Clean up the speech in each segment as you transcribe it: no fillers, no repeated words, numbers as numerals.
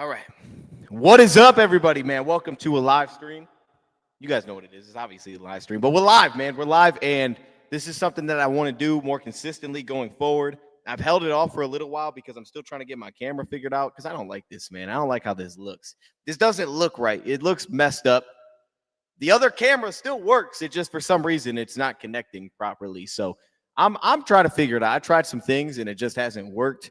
All right. What is up, everybody, man? Welcome to a live stream. You guys know what it is. It's obviously a live stream, but we're live, man. We're live, and this is something that I want to do more consistently going forward. I've held it off for a little while because I'm still trying to get my camera figured out because I don't like this, man. I don't like how this looks. This doesn't look right. It looks messed up. The other camera still works. It just, for some reason, it's not connecting properly. So I'm trying to figure it out. I tried some things, and it just hasn't worked.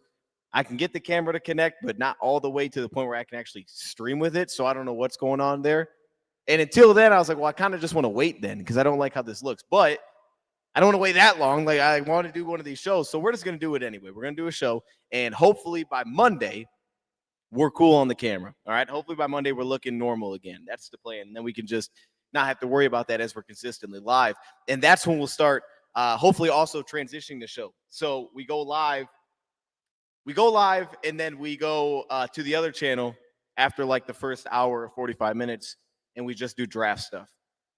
I can get the camera to connect, but not all the way to the point where I can actually stream with it. So I don't know what's going on there. And until then, I was like, well, I kind of just want to wait then because I don't like how this looks. But I don't want to wait that long. Like, I want to do one of these shows. So we're just going to do it anyway. We're going to do a show. And hopefully by Monday, we're cool on the camera. All right. Hopefully by Monday, we're looking normal again. That's the plan. And then we can just not have to worry about that as we're consistently live. And that's when we'll start hopefully also transitioning the show. So we go live. And then we go to the other channel after like the first hour or 45 minutes, and we just do draft stuff.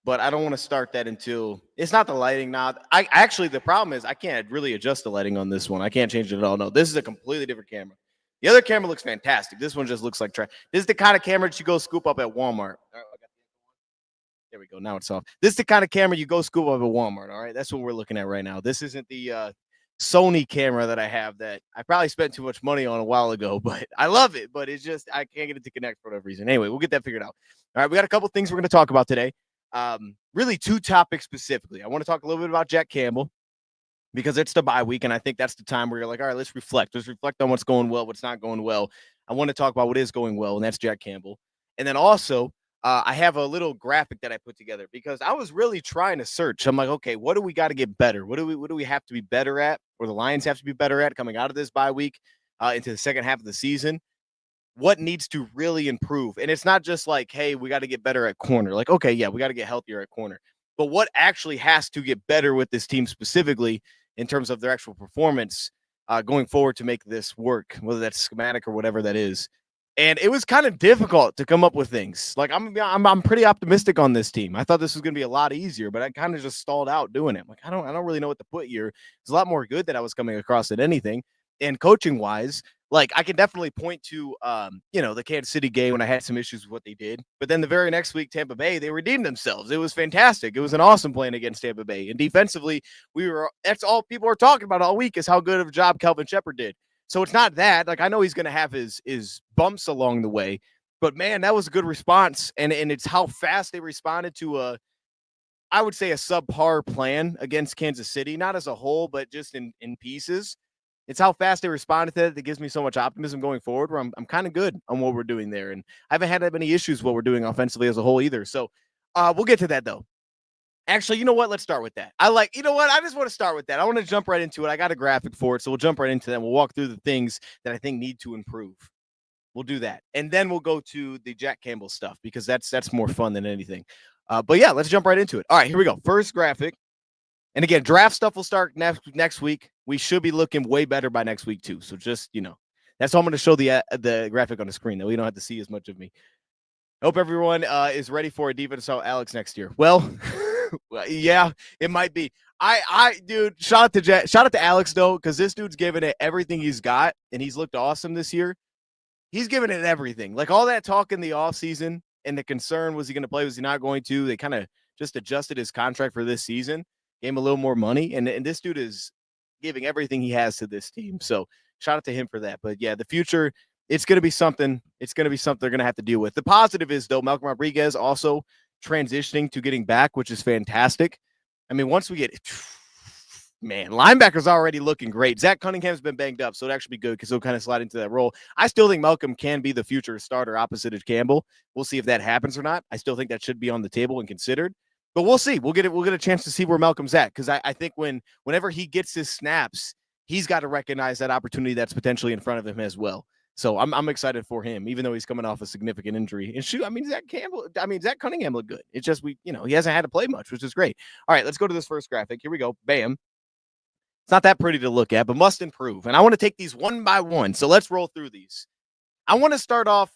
But I don't want to start that until it's not the lighting now. The problem is I can't really adjust the lighting on this one. I can't change it at all. No, this is a completely different camera. The other camera looks fantastic. This one just looks like trash. This is the kind of camera that you go scoop up at Walmart. All right, there we go. Now it's off. This is the kind of camera you go scoop up at Walmart. All right, that's what we're looking at right now. This isn't the Sony camera that I have that I probably spent too much money on a while ago, but I love it. But it's just I can't get it to connect for whatever reason. Anyway, we'll get that figured out. All right, we got a couple things we're going to talk about today. Really two topics specifically. I want to talk a little bit about Jack Campbell because it's the bye week, and I think that's the time where you're like, all right, let's reflect. Let's reflect on what's going well, what's not going well. I want to talk about what is going well, and that's Jack Campbell. And then also, I have a little graphic that I put together because I was really trying to search. I'm like, okay, what do we got to get better? What do we have to be better at, or the Lions have to be better at coming out of this bye week into the second half of the season? What needs to really improve? And it's not just like, hey, we got to get better at corner. Like, okay, yeah, we got to get healthier at corner. But what actually has to get better with this team specifically in terms of their actual performance going forward to make this work, whether that's schematic or whatever that is. And it was kind of difficult to come up with things. Like I'm pretty optimistic on this team. I thought this was going to be a lot easier, but I kind of just stalled out doing it. Like I don't really know what to put here. There's a lot more good that I was coming across than anything. And coaching wise, like I can definitely point to the Kansas City game when I had some issues with what they did. But then the very next week, Tampa Bay, they redeemed themselves. It was fantastic. It was an awesome plan against Tampa Bay. And defensively, that's all people are talking about all week is how good of a job Kelvin Shepard did. So it's not that. Like I know he's going to have his bumps along the way, but man, that was a good response, and it's how fast they responded to I would say a subpar plan against Kansas City, not as a whole, but just in pieces. It's how fast they responded to it that gives me so much optimism going forward. Where I'm kind of good on what we're doing there, and I haven't had that many issues with what we're doing offensively as a whole either. So we'll get to that though. Actually, you know what? Let's start with that. I just want to start with that. I want to jump right into it. I got a graphic for it, so we'll jump right into that. We'll walk through the things that I think need to improve. We'll do that. And then we'll go to the Jack Campbell stuff because that's more fun than anything. But yeah, let's jump right into it. All right, here we go. First graphic. And again, draft stuff will start next week. We should be looking way better by next week too. So just, that's all I'm going to show the graphic on the screen, though. You don't have to see as much of me. Hope everyone is ready for a defense Alex next year. Well, yeah, it might be. Dude, shout out to Alex though, because this dude's given it everything he's got, and he's looked awesome this year. He's given it everything. Like all that talk in the offseason, and the concern was he going to play, was he not going to? They kind of just adjusted his contract for this season, gave him a little more money, and this dude is giving everything he has to this team. So shout out to him for that. But yeah, the future, it's going to be something. It's going to be something they're going to have to deal with. The positive is though, Malcolm Rodriguez also transitioning to getting back, which is fantastic. I mean, once we get, man, linebacker's already looking great. Zach Cunningham's been banged up, so it'll actually be good because he'll kind of slide into that role. I still think Malcolm can be the future starter opposite of Campbell. We'll see if that happens or not. I still think that should be on the table and considered, but we'll see. We'll get a chance to see where Malcolm's at because I think whenever he gets his snaps, he's got to recognize that opportunity that's potentially in front of him as well. So I'm excited for him, even though he's coming off a significant injury. And Zach Cunningham looked good. It's just he hasn't had to play much, which is great. All right, let's go to this first graphic. Here we go. Bam. It's not that pretty to look at, but must improve. And I want to take these one by one. So let's roll through these. I want to start off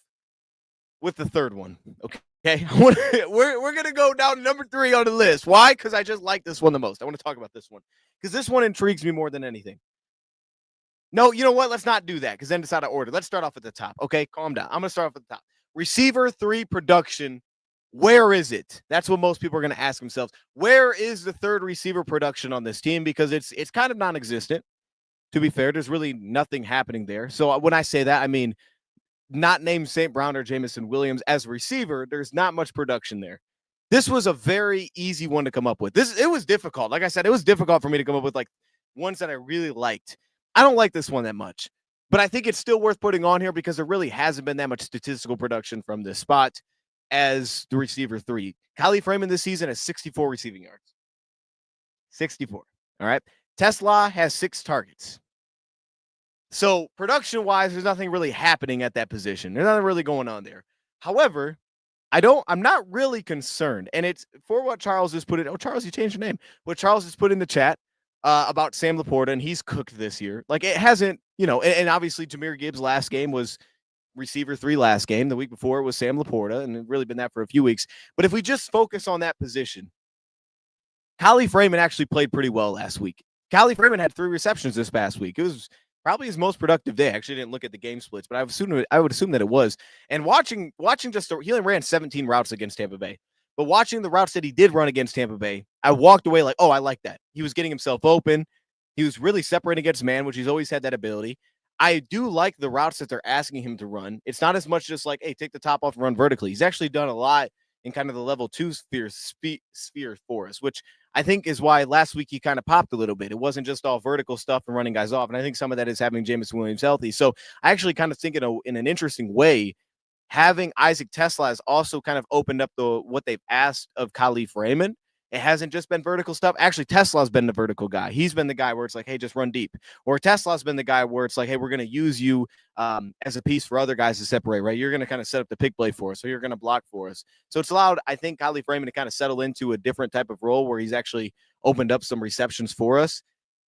with the third one. Okay. We're going to go down to number 3 on the list. Why? Because I just like this one the most. I want to talk about this one because this one intrigues me more than anything. No, you know what? Let's not do that because then it's out of order. Let's start off at the top. Okay, calm down. I'm going to start off at the top. Receiver 3 production. Where is it? That's what most people are going to ask themselves. Where is the third receiver production on this team? Because it's kind of non-existent. To be fair, there's really nothing happening there. So when I say that, I mean not named St. Brown or Jamison Williams as a receiver. There's not much production there. This was a very easy one to come up with. It was difficult. Like I said, it was difficult for me to come up with like ones that I really liked. I don't like this one that much, but I think it's still worth putting on here because there really hasn't been that much statistical production from this spot as the receiver 3. Khalif Raymond this season has 64 receiving yards. 64. All right. Tesla has 6 targets. So production-wise, there's nothing really happening at that position. There's nothing really going on there. However, I'm not really concerned. And it's for what Charles just put in. Oh, Charles, you changed your name. What Charles just put in the chat about Sam Laporta, and he's cooked this year. Like it hasn't, and obviously Jahmyr Gibbs' last game was receiver 3 last game. The week before it was Sam Laporta, and it's really been that for a few weeks. But if we just focus on that position, Khalif Raymond actually played pretty well last week. Khalif Raymond had 3 receptions this past week. It was probably his most productive day. I actually didn't look at the game splits, but I would assume that it was. And watching he only ran 17 routes against Tampa Bay. But watching the routes that he did run against Tampa Bay, I walked away like, oh, I like that. He was getting himself open. He was really separating against man, which he's always had that ability. I do like the routes that they're asking him to run. It's not as much just like, hey, take the top off and run vertically. He's actually done a lot in kind of the level 2 sphere for us, which I think is why last week he kind of popped a little bit. It wasn't just all vertical stuff and running guys off. And I think some of that is having Jamison Williams healthy. So I actually kind of think in an interesting way, having Isaac Tesla has also kind of opened up what they've asked of Khalif Raymond. It hasn't just been vertical stuff. Actually, Tesla's been the vertical guy. He's been the guy where it's like, hey, just run deep. Or Tesla's been the guy where it's like, hey, we're going to use you as a piece for other guys to separate, right? You're going to kind of set up the pick play for us, so you're going to block for us. So it's allowed, I think, Khalif Raymond to kind of settle into a different type of role where he's actually opened up some receptions for us.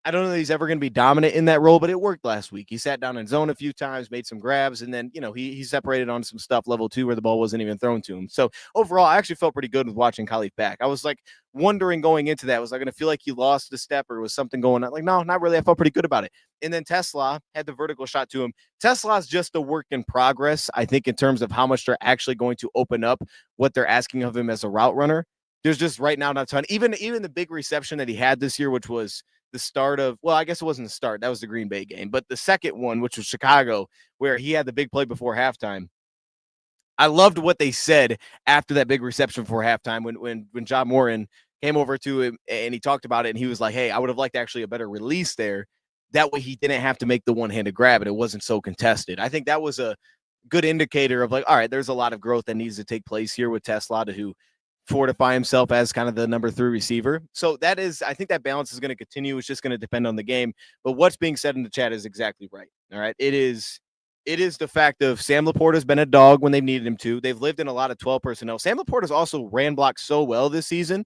I don't know that he's ever going to be dominant in that role, but it worked last week. He sat down in zone a few times, made some grabs, and then, he separated on some stuff level 2 where the ball wasn't even thrown to him. So overall, I actually felt pretty good with watching Khalif back. I was like wondering going into that, was I going to feel like he lost the step or was something going on? Like, no, not really. I felt pretty good about it. And then Tesla had the vertical shot to him. Tesla's just a work in progress, I think, in terms of how much they're actually going to open up what they're asking of him as a route runner. There's just right now not a ton. Even the big reception that he had this year, which was the start of, well, I guess it wasn't the start. That was the Green Bay game. But the second one, which was Chicago, where he had the big play before halftime. I loved what they said after that big reception before halftime when John Moran came over to him and he talked about it. And he was like, hey, I would have liked actually a better release there. That way he didn't have to make the one-handed grab and it wasn't so contested. I think that was a good indicator of like, all right, there's a lot of growth that needs to take place here with Tesla to fortify himself as kind of the number 3 receiver. So that is, I think that balance is going to continue. It's just going to depend on the game. But what's being said in the chat is exactly right. All right. It is the fact of Sam Laporta has been a dog when they've needed him to. They've lived in a lot of 12 personnel. Sam Laporta has also ran block so well this season.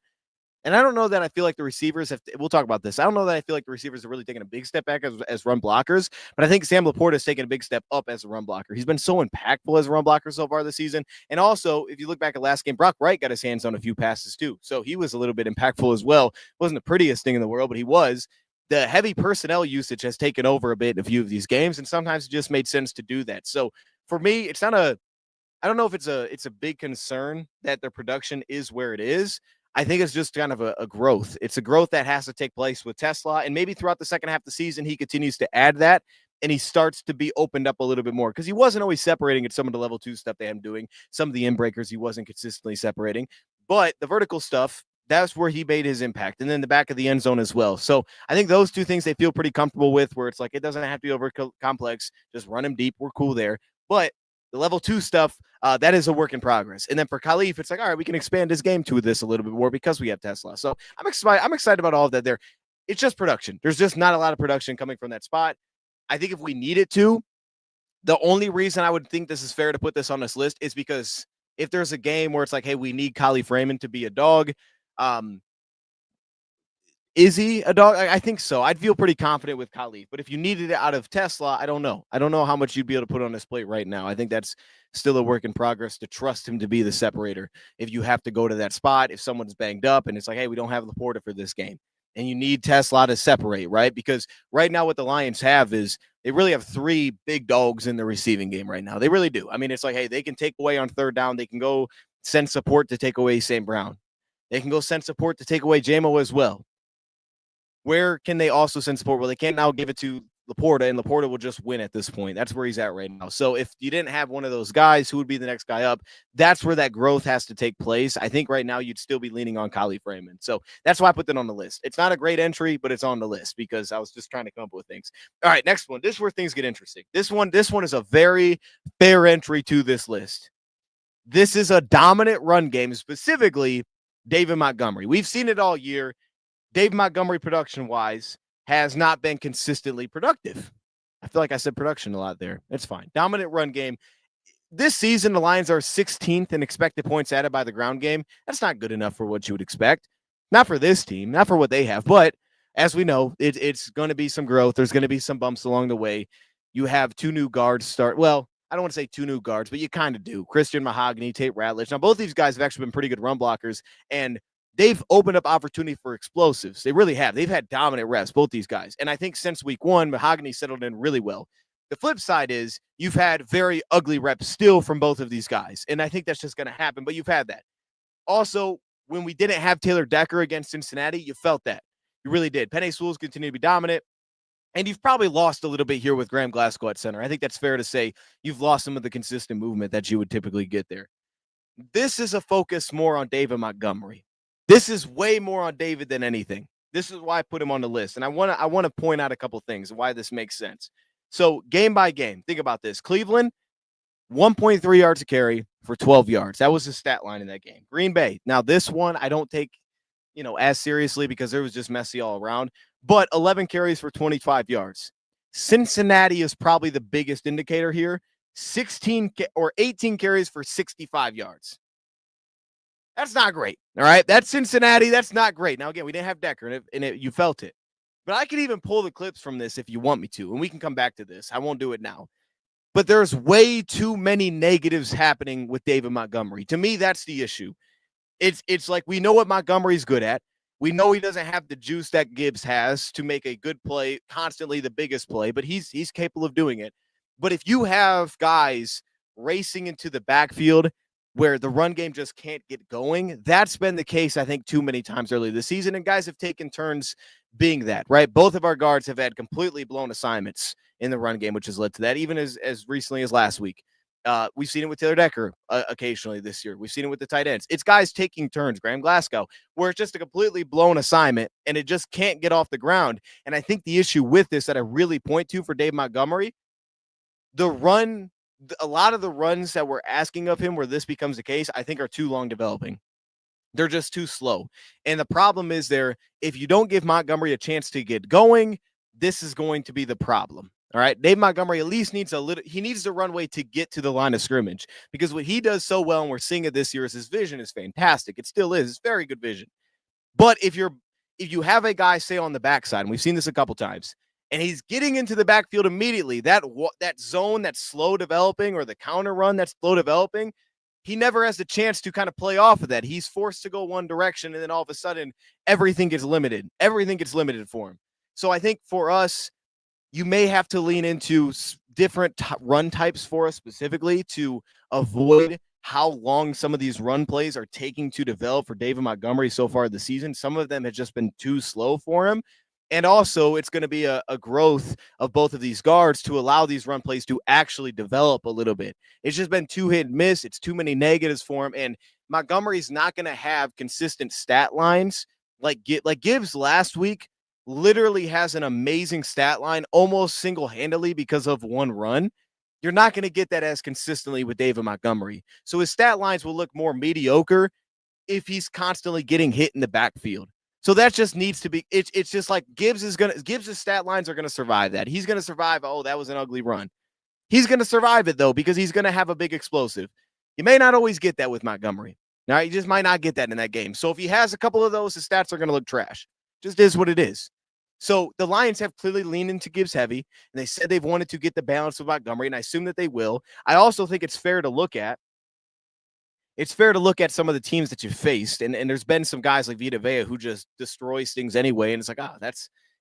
And I don't know that I feel like the receivers we'll talk about this. I don't know that I feel like the receivers have really taken a big step back as run blockers, but I think Sam Laporta has taken a big step up as a run blocker. He's been so impactful as a run blocker so far this season. And also, if you look back at last game, Brock Wright got his hands on a few passes too. So he was a little bit impactful as well. Wasn't the prettiest thing in the world, but he was. The heavy personnel usage has taken over a bit in a few of these games, and sometimes it just made sense to do that. So for me, it's not I don't know if it's a big concern that their production is where it is. I think it's just kind of a growth. It's a growth that has to take place with Tesla. And maybe throughout the second half of the season, he continues to add that and he starts to be opened up a little bit more because he wasn't always separating at some of the level 2 stuff they had him doing. Some of the inbreakers he wasn't consistently separating. But the vertical stuff, that's where he made his impact. And then the back of the end zone as well. So I think those 2 things they feel pretty comfortable with where it's like it doesn't have to be over complex. Just run him deep. We're cool there. But the level 2 stuff, that is a work in progress. And then for Khalif, it's like, all right, we can expand his game to this a little bit more because we have Tesla. So I'm excited about all of that there. It's just production. There's just not a lot of production coming from that spot. I think if we need it to, the only reason I would think this is fair to put this on this list is because if there's a game where it's like, hey, we need Khalif Raymond to be a dog, is he a dog? I think so. I'd feel pretty confident with Khalif. But if you needed it out of Tesla, I don't know. I don't know how much you'd be able to put on his plate right now. I think that's still a work in progress to trust him to be the separator. If you have to go to that spot, if someone's banged up and it's like, hey, we don't have Laporta for this game, and you need Tesla to separate, right? Because right now what the Lions have is They really have three big dogs in the receiving game right now. They really do. I mean, it's like, hey, they can take away on third down. They can go send support to take away St. Brown. They can go send support to take away JMO as well. Where can they also send support? Well, they can't now give it to Laporta, and Laporta will just win at this point. That's where he's at right now. So if you didn't have one of those guys, who would be the next guy up? That's where that growth has to take place. I think right now you'd still be leaning on Kali Freeman. So that's why I put that on the list. It's not a great entry, but it's on the list because I was just trying to come up with things. All right, next one. This is where things get interesting. This one is a very fair entry to this list. This is a dominant run game, specifically David Montgomery. We've seen it all year. Dave Montgomery, production-wise, has not been consistently productive. I feel like I said production a lot there. It's fine. Dominant run game. This season, the Lions are 16th in expected points added by the ground game. That's not good enough for what you would expect. Not for this team, not for what they have. But as we know, it's going to be some growth. There's going to be some bumps along the way. You have two new guards start. Well, I don't want to say two new guards, but you kind of do. Christian Mahogany, Tate Ratledge. Now, both these guys have actually been pretty good run blockers, and they've opened up opportunity for explosives. They really have. They've had dominant reps, both these guys. And I think since week one, Mahogany settled in really well. The flip side is you've had very ugly reps still from both of these guys. And I think that's just going to happen, but you've had that. Also, when we didn't have Taylor Decker against Cincinnati, you felt that. You really did. Penei Sewell's continue to be dominant. And you've probably lost a little bit here with Graham Glasgow at center. I think that's fair to say. You've lost some of the consistent movement that you would typically get there. This is a focus more on David Montgomery. This is way more on David than anything. This is why I put him on the list. And I want to point out a couple things why this makes sense. So game by game, think about this. Cleveland, 1.3 yards a carry for 12 yards. That was the stat line in that game. Green Bay. Now, this one I don't take, as seriously because it was just messy all around. But 11 carries for 25 yards. Cincinnati is probably the biggest indicator here. 18 carries for 65 yards. That's not great. All right. That's Cincinnati. That's not great. Now, again, we didn't have Decker, and you felt it. But I could even pull the clips from this if you want me to, and we can come back to this. I won't do it now. But there's way too many negatives happening with David Montgomery. To me, that's the issue. It's like we know what Montgomery's good at. We know he doesn't have the juice that Gibbs has to make a good play, constantly the biggest play, but he's capable of doing it. But if you have guys racing into the backfield where the run game just can't get going, that's been the case, I think, too many times early this season, and guys have taken turns being that, right? Both of our guards have had completely blown assignments in the run game, which has led to that, even as recently as last week. We've seen it with Taylor Decker occasionally this year. We've seen it with the tight ends. It's guys taking turns, Graham Glasgow, where it's just a completely blown assignment, and it just can't get off the ground. And I think the issue with this that I really point to for Dave Montgomery, a lot of the runs that we're asking of him where this becomes the case, I think are too long developing. They're just too slow. And the problem is if you don't give Montgomery a chance to get going, this is going to be the problem. All right. Dave Montgomery at least needs he needs the runway to get to the line of scrimmage, because what he does so well, and we're seeing it this year, is his vision is fantastic. It still is. It's very good vision. But if you have a guy, say, on the backside, and we've seen this a couple times, and he's getting into the backfield immediately, that zone that's slow developing, or the counter run that's slow developing, he never has the chance to kind of play off of that. He's forced to go one direction, and then all of a sudden, everything gets limited. Everything gets limited for him. So I think for us, you may have to lean into different run types for us specifically to avoid how long some of these run plays are taking to develop for David Montgomery so far this season. Some of them have just been too slow for him. And also, it's going to be a growth of both of these guards to allow these run plays to actually develop a little bit. It's just been too hit and miss. It's too many negatives for him. And Montgomery's not going to have consistent stat lines like Gibbs last week. Literally has an amazing stat line almost single-handedly because of one run. You're not going to get that as consistently with David Montgomery. So his stat lines will look more mediocre if he's constantly getting hit in the backfield. So that just needs to be, it's just like Gibbs' stat lines are going to survive that. He's going to survive, oh, that was an ugly run. He's going to survive it, though, because he's going to have a big explosive. You may not always get that with Montgomery. Now, you just might not get that in that game. So if he has a couple of those, his stats are going to look trash. Just is what it is. So the Lions have clearly leaned into Gibbs heavy, and they said they've wanted to get the balance with Montgomery, and I assume that they will. I also think it's fair to look at. It's fair to look at some of the teams that you've faced, and there's been some guys like Vita Vea who just destroys things anyway, and it's like,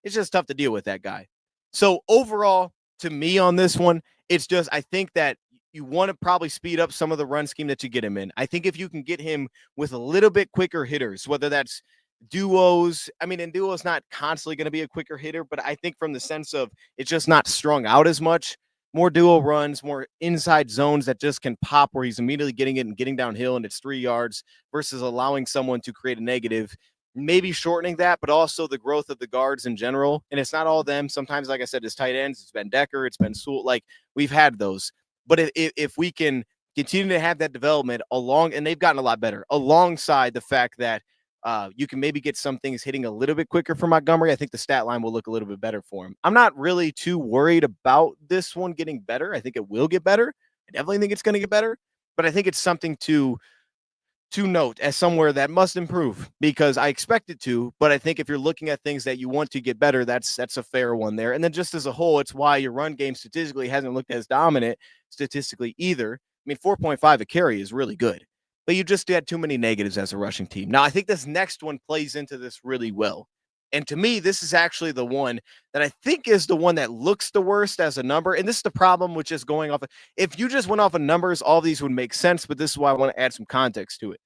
it's just tough to deal with that guy. So overall, to me on this one, it's just I think that you want to probably speed up some of the run scheme that you get him in. I think if you can get him with a little bit quicker hitters, whether that's duos, I mean, and duo's not constantly going to be a quicker hitter, but I think from the sense of it's just not strung out as much. More duo runs, more inside zones that just can pop where he's immediately getting it and getting downhill and it's 3 yards versus allowing someone to create a negative, maybe shortening that, but also the growth of the guards in general. And it's not all them. Sometimes, like I said, it's tight ends. It's been Decker. It's been Sewell. Like we've had those. But if we can continue to have that development along, and they've gotten a lot better, alongside the fact that you can maybe get some things hitting a little bit quicker for Montgomery, I think the stat line will look a little bit better for him. I'm not really too worried about this one getting better. I think it will get better. I definitely think it's going to get better, but I think it's something to note as somewhere that must improve because I expect it to, but I think if you're looking at things that you want to get better, that's a fair one there. And then just as a whole, it's why your run game statistically hasn't looked as dominant statistically either. I mean, 4.5 a carry is really good, but you just had too many negatives as a rushing team. Now, I think this next one plays into this really well. And to me, this is actually the one that I think is the one that looks the worst as a number. And this is the problem with just going off. If you just went off of numbers, all these would make sense. But this is why I want to add some context to it.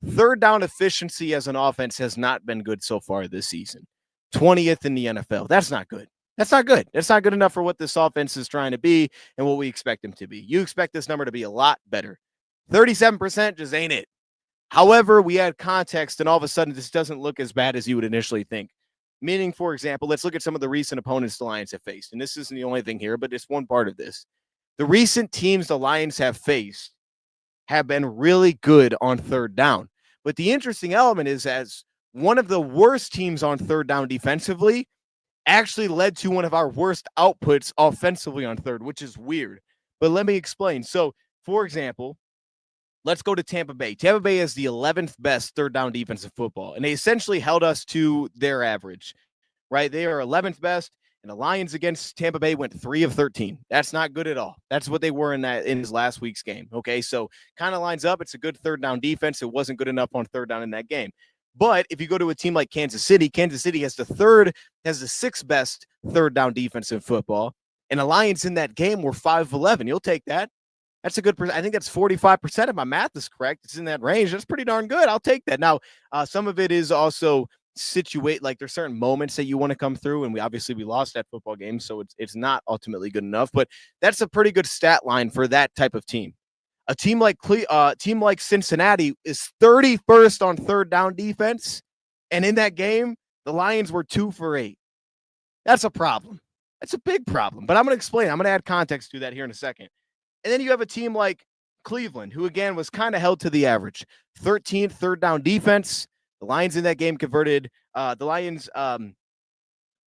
Third down efficiency as an offense has not been good so far this season. 20th in the NFL. That's not good. That's not good. That's not good enough for what this offense is trying to be and what we expect them to be. You expect this number to be a lot better. 37% just ain't it. However, we add context, and all of a sudden, this doesn't look as bad as you would initially think. Meaning, for example, let's look at some of the recent opponents the Lions have faced. And this isn't the only thing here, but it's one part of this. The recent teams the Lions have faced have been really good on third down. But the interesting element is as one of the worst teams on third down defensively actually led to one of our worst outputs offensively on third, which is weird. But let me explain. So, for example, let's go to Tampa Bay. Tampa Bay is the 11th best third down defense in football, and they essentially held us to their average, right? They are 11th best, and the Lions against Tampa Bay went 3 of 13. That's not good at all. That's what they were in his last week's game, okay? So kind of lines up. It's a good third down defense. It wasn't good enough on third down in that game. But if you go to a team like Kansas City has the sixth best third down defense in football, and the Lions in that game were 5 of 11. You'll take that. That's a good percent. I think that's 45% if my math is correct. It's in that range. That's pretty darn good. I'll take that. Now, some of it is also like there's certain moments that you want to come through, and we lost that football game, so it's not ultimately good enough. But that's a pretty good stat line for that type of team. A team like Cincinnati is 31st on third down defense, and in that game, the Lions were 2 for 8. That's a problem. That's a big problem. But I'm going to explain. I'm going to add context to that here in a second. And then you have a team like Cleveland, who, again, was kind of held to the average. 13th third down defense. The Lions in that game converted. The Lions,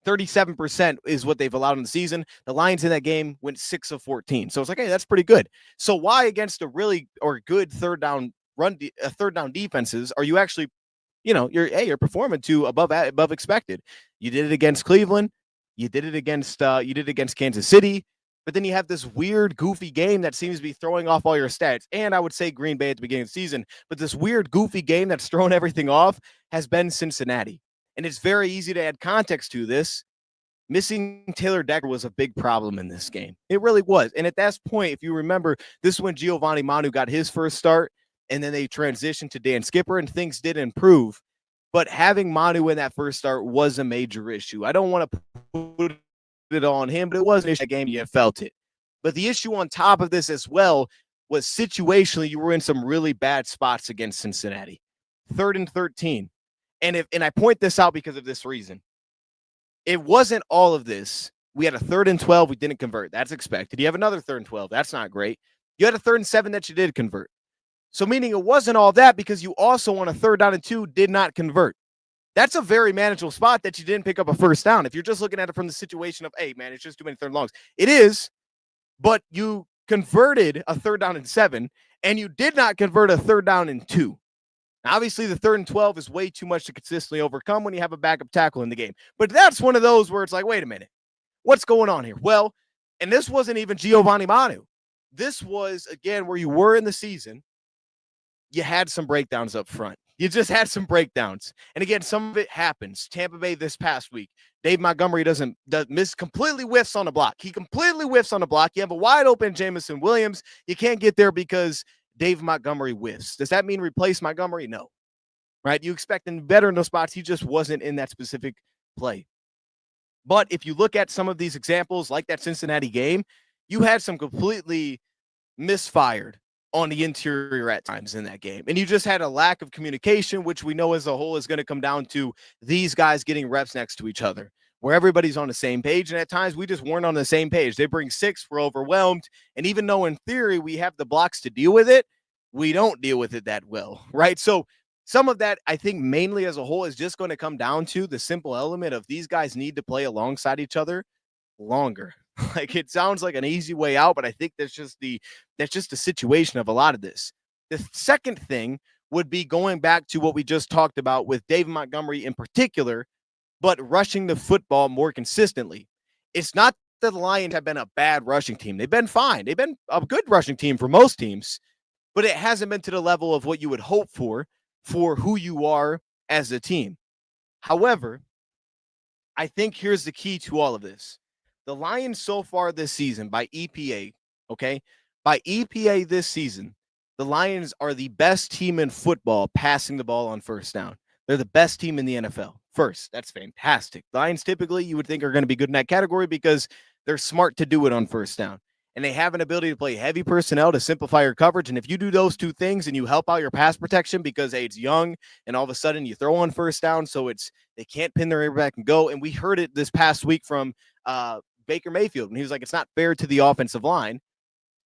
37% is what they've allowed in the season. The Lions in that game went 6 of 14. So it's like, hey, that's pretty good. So why against a really or good third down defenses are you actually, you're performing to above expected? You did it against Cleveland. You did it against Kansas City. But then you have this weird, goofy game that seems to be throwing off all your stats. And I would say Green Bay at the beginning of the season. But this weird, goofy game that's thrown everything off has been Cincinnati. And it's very easy to add context to this. Missing Taylor Decker was a big problem in this game. It really was. And at that point, if you remember, this is when Giovanni Manu got his first start. And then they transitioned to Dan Skipper, and things did improve. But having Manu in that first start was a major issue. I don't want to put it on him, but it was an issue that game. You felt it. But the issue on top of this as well was situationally, you were in some really bad spots against Cincinnati. 3rd and 13. And I point this out because of this reason. It wasn't all of this. We had a 3rd and 12 we didn't convert. That's expected. You have another 3rd and 12. That's not great. You had a 3rd and 7 that you did convert. So meaning it wasn't all that because you also on a 3rd down and 2 did not convert. That's a very manageable spot that you didn't pick up a first down. If you're just looking at it from the situation of, hey, man, it's just too many 3rd and longs. It is, but you converted a 3rd down and 7, and you did not convert a 3rd down and 2. Obviously, the 3rd and 12 is way too much to consistently overcome when you have a backup tackle in the game. But that's one of those where it's like, wait a minute, what's going on here? Well, and this wasn't even Giovanni Manu. This was, again, where you were in the season. You had some breakdowns up front. You just had some breakdowns. And again, some of it happens. Tampa Bay this past week, Dave Montgomery does completely whiffs on the block. He completely whiffs on the block. You have a wide open Jameson Williams. You can't get there because Dave Montgomery whiffs. Does that mean replace Montgomery? No. Right? You expect him better in those spots. He just wasn't in that specific play. But if you look at some of these examples, like that Cincinnati game, you had some completely misfired on the interior at times in that game. And you just had a lack of communication, which we know as a whole is going to come down to these guys getting reps next to each other, where everybody's on the same page. And at times we just weren't on the same page. They bring 6, we're overwhelmed. And even though in theory we have the blocks to deal with it, we don't deal with it that well, right? So some of that, I think, mainly as a whole is just going to come down to the simple element of these guys need to play alongside each other longer. Like, it sounds like an easy way out, but I think that's just the situation of a lot of this. The second thing would be going back to what we just talked about with Dave Montgomery in particular, but rushing the football more consistently. It's not that the Lions have been a bad rushing team. They've been fine. They've been a good rushing team for most teams, but it hasn't been to the level of what you would hope for who you are as a team. However, I think here's the key to all of this. The Lions so far this season by EPA, okay? By EPA this season, the Lions are the best team in football passing the ball on first down. They're the best team in the NFL. First, that's fantastic. Lions typically you would think are going to be good in that category because they're smart to do it on first down. And they have an ability to play heavy personnel to simplify your coverage. And if you do those two things and you help out your pass protection because, hey, it's young and all of a sudden you throw on first down, so they can't pin their ear back and go. And we heard it this past week from Baker Mayfield. And he was like, it's not fair to the offensive line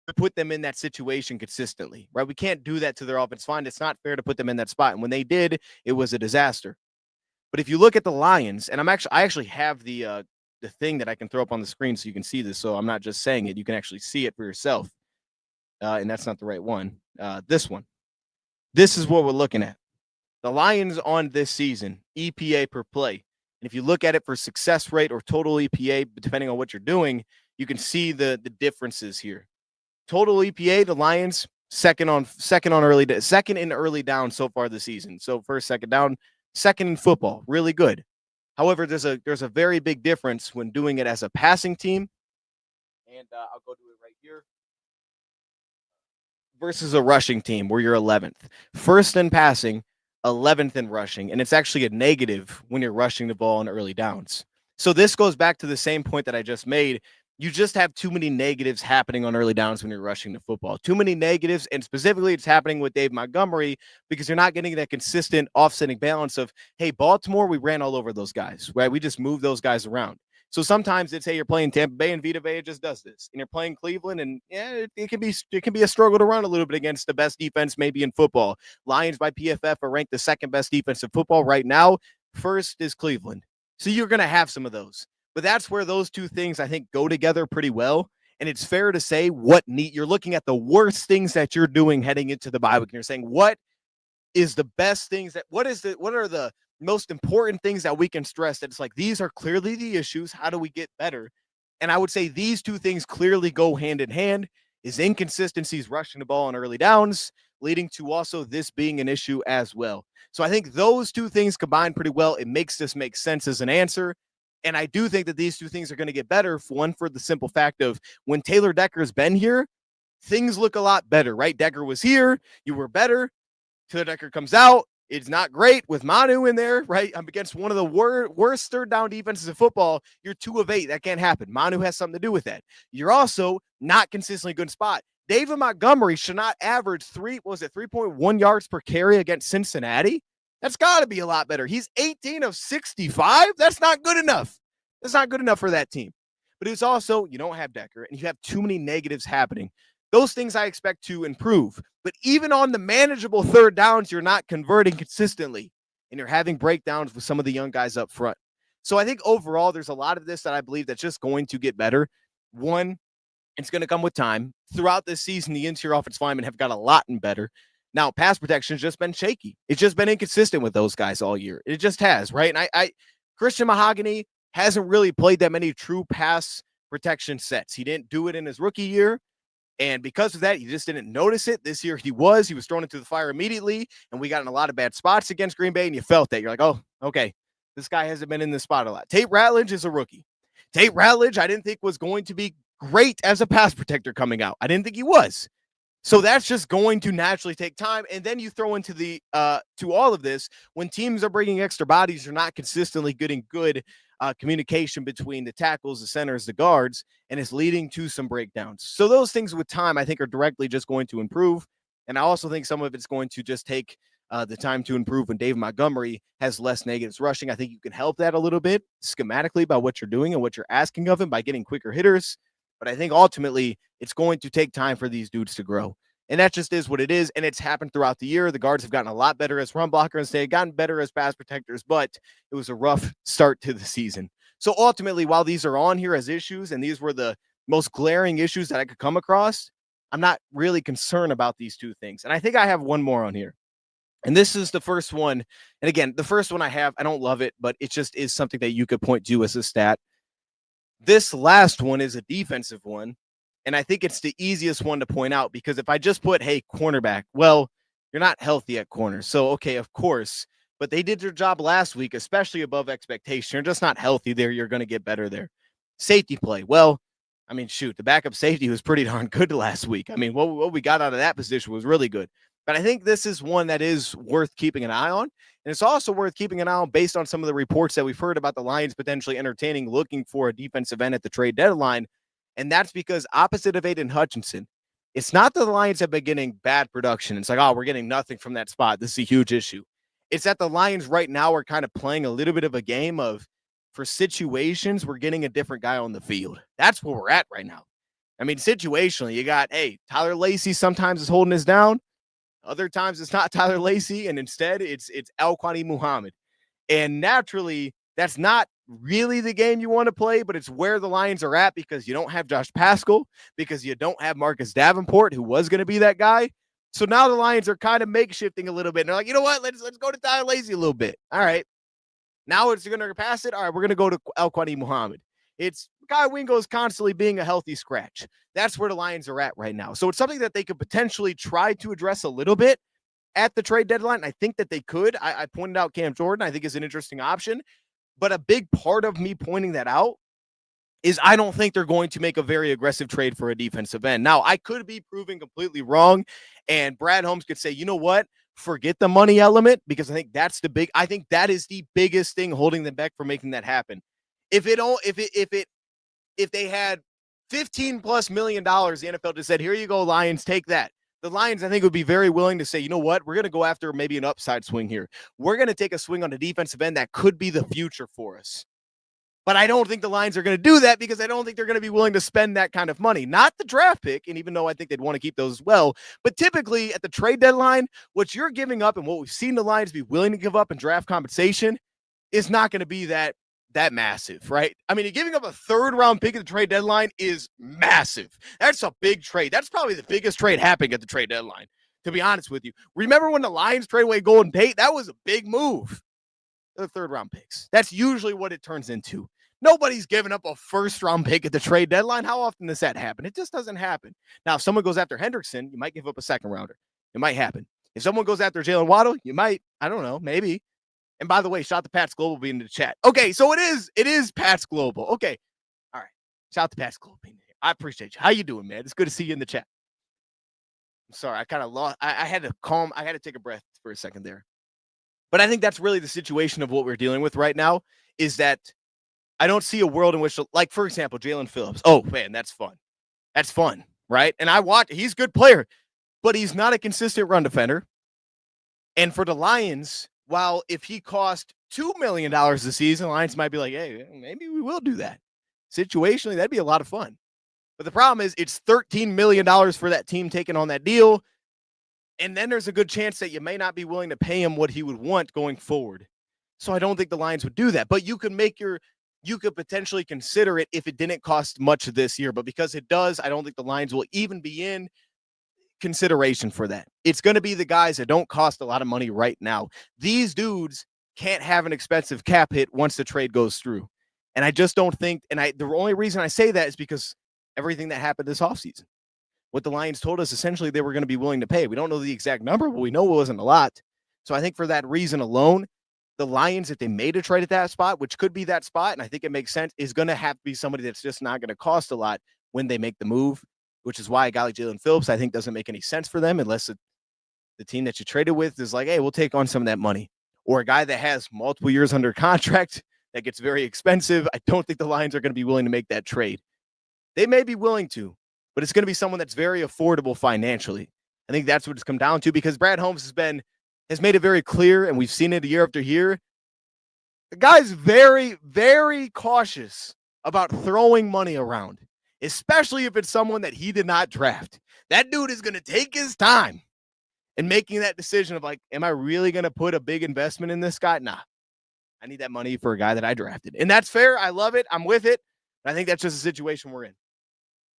to put them in that situation consistently, right? We can't do that to their offensive line. It's not fair to put them in that spot. And when they did, it was a disaster. But if you look at the Lions, and I actually have the thing that I can throw up on the screen so you can see this. So I'm not just saying it. You can actually see it for yourself. And that's not the right one. This one. This is what we're looking at. The Lions on this season, EPA per play. And if you look at it for success rate or total EPA, depending on what you're doing, you can see the differences here. Total EPA, the Lions second in early down so far this season. So first, second down, second in football, really good. However, there's a very big difference when doing it as a passing team, and I'll go to it right here, versus a rushing team where you're 11th. First in passing, 11th in rushing, and it's actually a negative when you're rushing the ball in early downs. So this goes back to the same point that I just made. You just have too many negatives happening on early downs when you're rushing the football. Too many negatives, and specifically it's happening with Dave Montgomery because you're not getting that consistent offsetting balance of, hey, Baltimore, we ran all over those guys, right? We just moved those guys around. So sometimes it's, hey, you're playing Tampa Bay and Vita Vea just does this. And you're playing Cleveland, and yeah, it can be a struggle to run a little bit against the best defense maybe in football. Lions by PFF are ranked the second best defense in football right now. First is Cleveland. So you're going to have some of those. But that's where those two things, I think, go together pretty well. And it's fair to say you're looking at the worst things that you're doing heading into the bye week. And you're saying, what is the best things what are the most important things that we can stress that it's like, these are clearly the issues. How do we get better? And I would say these two things clearly go hand in hand, is inconsistencies rushing the ball on early downs, leading to also this being an issue as well. So I think those two things combined pretty well. It makes this make sense as an answer. And I do think that these two things are going to get better. One, for the simple fact of when Taylor Decker's been here, things look a lot better, right? Decker was here. You were better. Taylor Decker comes out. It's not great with Manu in there, right? I'm against one of the worst third down defenses in football. You're 2 of 8. That can't happen. Manu has something to do with that. You're also not consistently good spot. David Montgomery should not average 3.1 yards per carry against Cincinnati. That's got to be a lot better. He's 18 of 65. That's not good enough. That's not good enough for that team. But it's also, you don't have Decker, and you have too many negatives happening. Those things I expect to improve. But even on the manageable third downs, you're not converting consistently, and you're having breakdowns with some of the young guys up front. So I think overall, there's a lot of this that I believe that's just going to get better. One, it's going to come with time. Throughout this season, the interior offensive linemen have got a lot better. Now, pass protection has just been shaky. It's just been inconsistent with those guys all year. It just has, right? And Christian Mahogany hasn't really played that many true pass protection sets. He didn't do it in his rookie year. And because of that, you just didn't notice it. This year he was thrown into the fire immediately, and we got in a lot of bad spots against Green Bay, and you felt that. You're like, oh, okay, this guy hasn't been in this spot a lot. Tate Ratledge is a rookie. Tate Ratledge, I didn't think was going to be great as a pass protector coming out. I didn't think he was. So that's just going to naturally take time. And then you throw into the to all of this, when teams are bringing extra bodies, you're not consistently getting good communication between the tackles, the centers, the guards, and it's leading to some breakdowns. So those things with time, I think, are directly just going to improve. And I also think some of it's going to just take the time to improve when Dave Montgomery has less negatives rushing. I think you can help that a little bit schematically by what you're doing and what you're asking of him by getting quicker hitters. But I think ultimately it's going to take time for these dudes to grow. And that just is what it is. And it's happened throughout the year. The guards have gotten a lot better as run blockers. They have gotten better as pass protectors, but it was a rough start to the season. So ultimately, while these are on here as issues, and these were the most glaring issues that I could come across, I'm not really concerned about these two things. And I think I have one more on here. And this is the first one. And again, the first one I don't love it, but it just is something that you could point to as a stat. This last one is a defensive one, and I think it's the easiest one to point out because if I just put, hey, cornerback, well, you're not healthy at corner. So, okay, of course, but they did their job last week, especially above expectation. You're just not healthy there. You're going to get better there. Safety play. Well, I mean, shoot, the backup safety was pretty darn good last week. I mean, what we got out of that position was really good. But I think this is one that is worth keeping an eye on. And it's also worth keeping an eye on based on some of the reports that we've heard about the Lions potentially entertaining looking for a defensive end at the trade deadline. And that's because opposite of Aiden Hutchinson, it's not that the Lions have been getting bad production. It's like, oh, we're getting nothing from that spot. This is a huge issue. It's that the Lions right now are kind of playing a little bit of a game of, for situations, we're getting a different guy on the field. That's where we're at right now. I mean, situationally, you got, hey, Tyler Lacey sometimes is holding us down. Other times it's not Tyler Lacey, and instead it's Al-Quani Muhammad. And naturally, that's not really the game you want to play, but it's where the Lions are at because you don't have Josh Paschal, because you don't have Marcus Davenport, who was going to be that guy. So now the Lions are kind of makeshifting a little bit. And they're like, you know what? Let's go to Tyler Lacey a little bit. All right. Now it's going to pass it. All right, we're going to go to Al-Quani Muhammad. It's Guy Wingo's constantly being a healthy scratch. That's where the Lions are at right now. So it's something that they could potentially try to address a little bit at the trade deadline. I think that they could. I pointed out Cam Jordan, I think is an interesting option. But a big part of me pointing that out is I don't think they're going to make a very aggressive trade for a defensive end. Now, I could be proven completely wrong, and Brad Holmes could say, you know what? Forget the money element, because I think that is the biggest thing holding them back from making that happen. If they had $15+ million, the NFL just said, here you go, Lions, take that. The Lions, I think, would be very willing to say, you know what, we're going to go after maybe an upside swing here. We're going to take a swing on the defensive end that could be the future for us. But I don't think the Lions are going to do that because I don't think they're going to be willing to spend that kind of money. Not the draft pick, and even though I think they'd want to keep those as well, but typically at the trade deadline, what you're giving up and what we've seen the Lions be willing to give up in draft compensation is not going to be that massive, right? I mean, giving up a third-round pick at the trade deadline is massive. That's a big trade. That's probably the biggest trade happening at the trade deadline, to be honest with you. Remember when the Lions trade away Golden Tate? That was a big move. The third-round picks. That's usually what it turns into. Nobody's giving up a first-round pick at the trade deadline. How often does that happen? It just doesn't happen. Now, if someone goes after Hendrickson, you might give up a second-rounder. It might happen. If someone goes after Jalen Waddle, you might. I don't know. Maybe. And by the way, shout to Pat's Global being in the chat. Okay, so it is Pat's Global. Okay. All right. Shout to Pat's Global being here. I appreciate you. How you doing, man? It's good to see you in the chat. I'm sorry. I kind of lost. I had to take a breath for a second there. But I think that's really the situation of what we're dealing with right now, is that I don't see a world in which, like, for example, Jalen Phillips. Oh, man, that's fun. That's fun, right? And he's a good player, but he's not a consistent run defender. And for the Lions, while if he cost $2 million a season, the Lions might be like, hey, maybe we will do that. Situationally, that'd be a lot of fun. But the problem is it's $13 million for that team taking on that deal. And then there's a good chance that you may not be willing to pay him what he would want going forward. So I don't think the Lions would do that. But you could potentially consider it if it didn't cost much this year. But because it does, I don't think the Lions will even be in consideration for that. It's going to be the guys that don't cost a lot of money right now. These dudes can't have an expensive cap hit once the trade goes through. And I just don't think, the only reason I say that is because everything that happened this offseason. what the Lions told us essentially they were going to be willing to pay. We don't know the exact number, but we know it wasn't a lot. So I think for that reason alone, the Lions, if they made a trade at that spot, which could be that spot, and I think it makes sense, is going to have to be somebody that's just not going to cost a lot when they make the move, which is why a guy like Jalen Phillips, I think, doesn't make any sense for them unless the team that you traded with is like, hey, we'll take on some of that money. Or a guy that has multiple years under contract that gets very expensive. I don't think the Lions are going to be willing to make that trade. They may be willing to, but it's going to be someone that's very affordable financially. I think that's what it's come down to because Brad Holmes has made it very clear, and we've seen it year after year. The guy's very, very cautious about throwing money around, especially if it's someone that he did not draft. That dude is going to take his time in making that decision of like, am I really going to put a big investment in this guy? Nah, I need that money for a guy that I drafted. And that's fair. I love it. I'm with it. But I think that's just a situation we're in.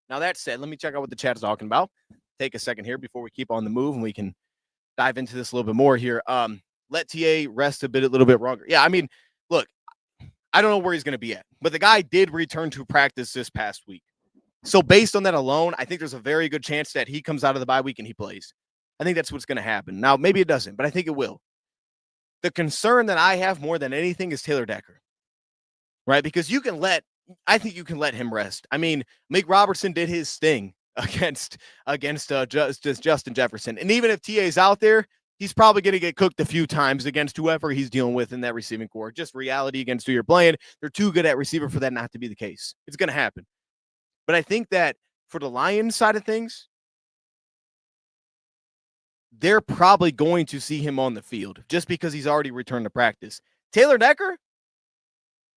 Now, that said, let me check out what the chat is talking about. Take a second here before we keep on the move and we can dive into this a little bit more here. Let TA rest a little bit longer. Yeah, I mean, look, I don't know where he's going to be at, but the guy did return to practice this past week. So based on that alone, I think there's a very good chance that he comes out of the bye week and he plays. I think that's what's going to happen. Now, maybe it doesn't, but I think it will. The concern that I have more than anything is Taylor Decker, right? Because I think you can let him rest. I mean, Mike Robertson did his thing against Justin Jefferson. And even if TA's out there, he's probably going to get cooked a few times against whoever he's dealing with in that receiving core. Just reality against who you're playing. They're too good at receiver for that not to be the case. It's going to happen. But I think that for the Lions side of things, they're probably going to see him on the field just because he's already returned to practice. Taylor Decker,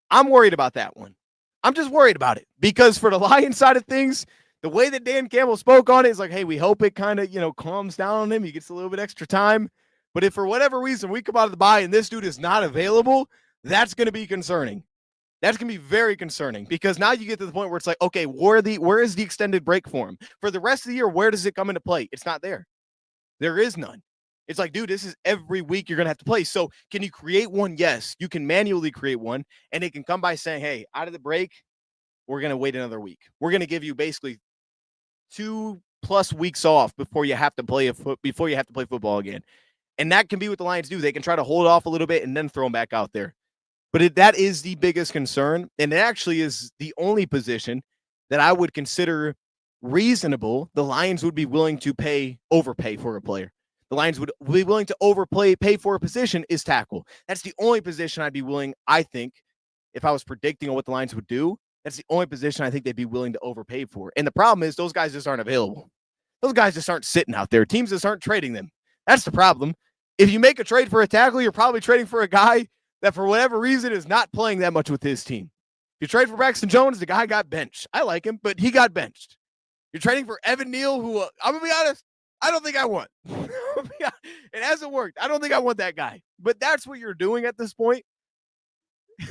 I'm worried about that one. I'm just worried about it because for the Lions side of things, the way that Dan Campbell spoke on it is like, hey, we hope it kind of, calms down on him. He gets a little bit extra time. But if for whatever reason we come out of the bye and this dude is not available, that's going to be concerning. That's going to be very concerning because now you get to the point where it's like, okay, where is the extended break for him? For the rest of the year, where does it come into play? It's not there. There is none. It's like, dude, this is every week you're going to have to play. So can you create one? Yes, you can manually create one, and it can come by saying, hey, out of the break, we're going to wait another week. We're going to give you basically 2+ weeks off before you have to play football again. And that can be what the Lions do. They can try to hold off a little bit and then throw them back out there. But that is the biggest concern, and it actually is the only position that I would consider reasonable. The Lions would be willing to overpay for a player. The Lions would be willing to pay for a position is tackle. That's the only position I'd be willing, I think, if I was predicting on what the Lions would do, that's the only position I think they'd be willing to overpay for. And the problem is those guys just aren't available. Those guys just aren't sitting out there. Teams just aren't trading them. That's the problem. If you make a trade for a tackle, you're probably trading for a guy that for whatever reason is not playing that much with his team. If you trade for Braxton Jones, the guy got benched. I like him, but he got benched. You're trading for Evan Neal, who, I'm going to be honest, I don't think I want. It hasn't worked. I don't think I want that guy. But that's what you're doing at this point.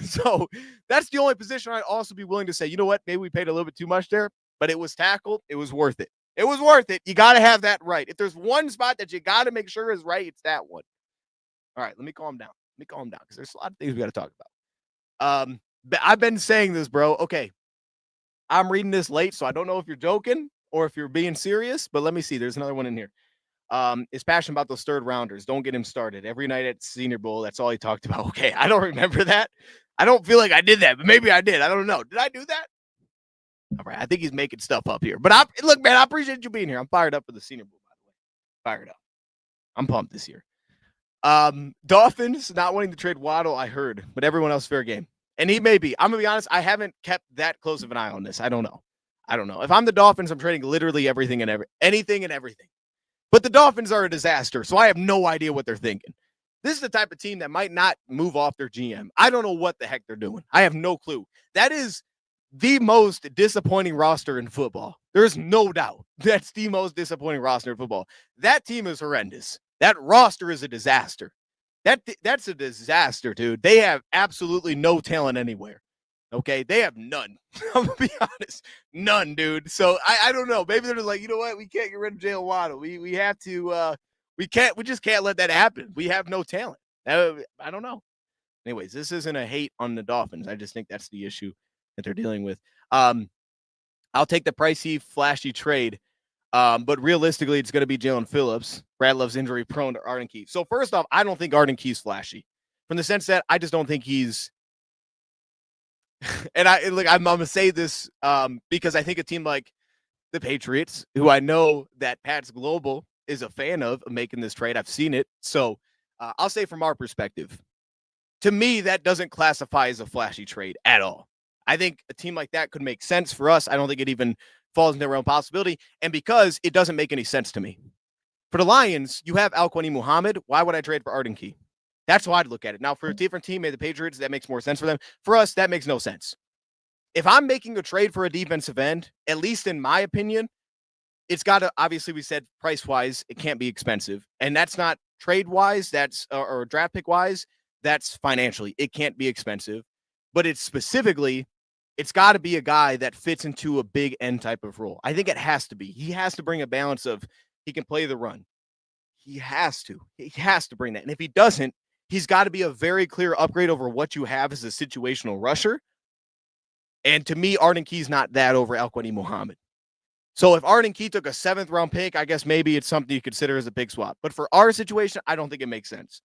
So that's the only position I'd also be willing to say, you know what, maybe we paid a little bit too much there, but it was tackled. It was worth it. It was worth it. You got to have that right. If there's one spot that you got to make sure is right, it's that one. All right, let me calm down. Because there's a lot of things we got to talk about. But I've been saying this, bro. Okay, I'm reading this late, so I don't know if you're joking or if you're being serious, but let me see. There's another one in here. Is passionate about those third rounders. Don't get him started. Every night at Senior Bowl, that's all he talked about. Okay, I don't remember that. I don't feel like I did that, but maybe I did. I don't know. Did I do that? All right, I think he's making stuff up here. But look, man, I appreciate you being here. I'm fired up for the Senior Bowl, by the way. Fired up. I'm pumped this year. Dolphins not wanting to trade Waddle, I heard, but everyone else fair game. And he may be. I'm going to be honest, I haven't kept that close of an eye on this. I don't know. If I'm the Dolphins, I'm trading literally everything and anything and everything. But the Dolphins are a disaster, so I have no idea what they're thinking. This is the type of team that might not move off their GM. I don't know what the heck they're doing. I have no clue. That is the most disappointing roster in football. There's no doubt. That's the most disappointing roster in football. That team is horrendous. That roster is a disaster. That's a disaster, dude. They have absolutely no talent anywhere. Okay, they have none. I'm gonna be honest, none, dude. So I don't know. Maybe they're just like, you know what? We can't get rid of Jalen Waddle. We have to. We just can't let that happen. We have no talent. I don't know. Anyways, this isn't a hate on the Dolphins. I just think that's the issue that they're dealing with. I'll take the pricey, flashy trade. But realistically, it's going to be Jalen Phillips. Brad Love's injury prone to Arden Key. So first off, I don't think Arden Key's flashy, from the sense that I just don't think he's. And I'm gonna say this because I think a team like the Patriots, who I know that Pat's Global is a fan of making this trade. I've seen it. So I'll say from our perspective, to me, that doesn't classify as a flashy trade at all. I think a team like that could make sense for us. I don't think it even falls into the realm of possibility. And because it doesn't make any sense to me. For the Lions, you have Al-Quani Muhammad. Why would I trade for Arden Key? That's how I'd look at it. Now, for a different team, maybe the Patriots, that makes more sense for them. For us, that makes no sense. If I'm making a trade for a defensive end, at least in my opinion, it's got to, obviously, we said price-wise, it can't be expensive. And that's not trade-wise, that's or draft pick-wise, that's financially. It can't be expensive. But it's specifically, it's got to be a guy that fits into a big end type of role. I think it has to be. He has to bring a balance of he can play the run. He has to. He has to bring that. And if he doesn't, he's got to be a very clear upgrade over what you have as a situational rusher. And to me, Arden Key's not that over Al-Quani Muhammad. So if Arden Key took a 7th-round pick, I guess maybe it's something you consider as a big swap. But for our situation, I don't think it makes sense.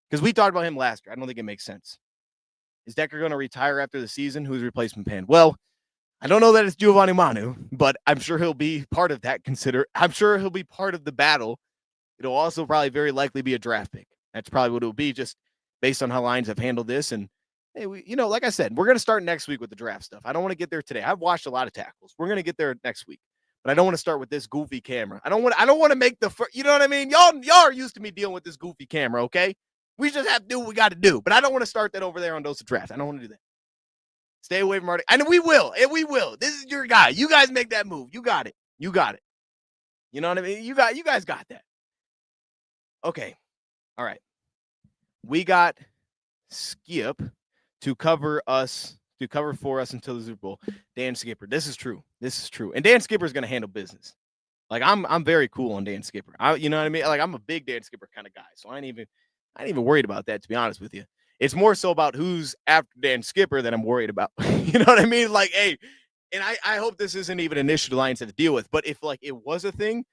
Because we talked about him last year. I don't think it makes sense. Is Decker going to retire after the season? Who's replacement plan? Well, I don't know that it's Giovanni Manu, but I'm sure he'll be part of that. I'm sure he'll be part of the battle. It'll also probably very likely be a draft pick. That's probably what it will be, just based on how Lions have handled this. And hey, like I said, we're going to start next week with the draft stuff. I don't want to get there today. I've watched a lot of tackles. We're going to get there next week, but I don't want to start with this goofy camera. I don't want to make the first, you know what I mean? Y'all are used to me dealing with this goofy camera, okay? We just have to do what we got to do, but I don't want to start that over there on Dose of Draft. I don't want to do that. Stay away from Arden. And we will. This is your guy. You guys make that move. You got it. You know what I mean? You guys got that. Okay. All right. We got Skip to cover for us until the Super Bowl. Dan Skipper. This is true. And Dan Skipper is going to handle business. Like I'm very cool on Dan Skipper. You know what I mean? Like I'm a big Dan Skipper kind of guy. So I ain't even worried about that, to be honest with you. It's more so about who's after Dan Skipper that I'm worried about. You know what I mean? Like, hey, and I hope this isn't even an issue the Lions have to deal with. But if like it was a thing,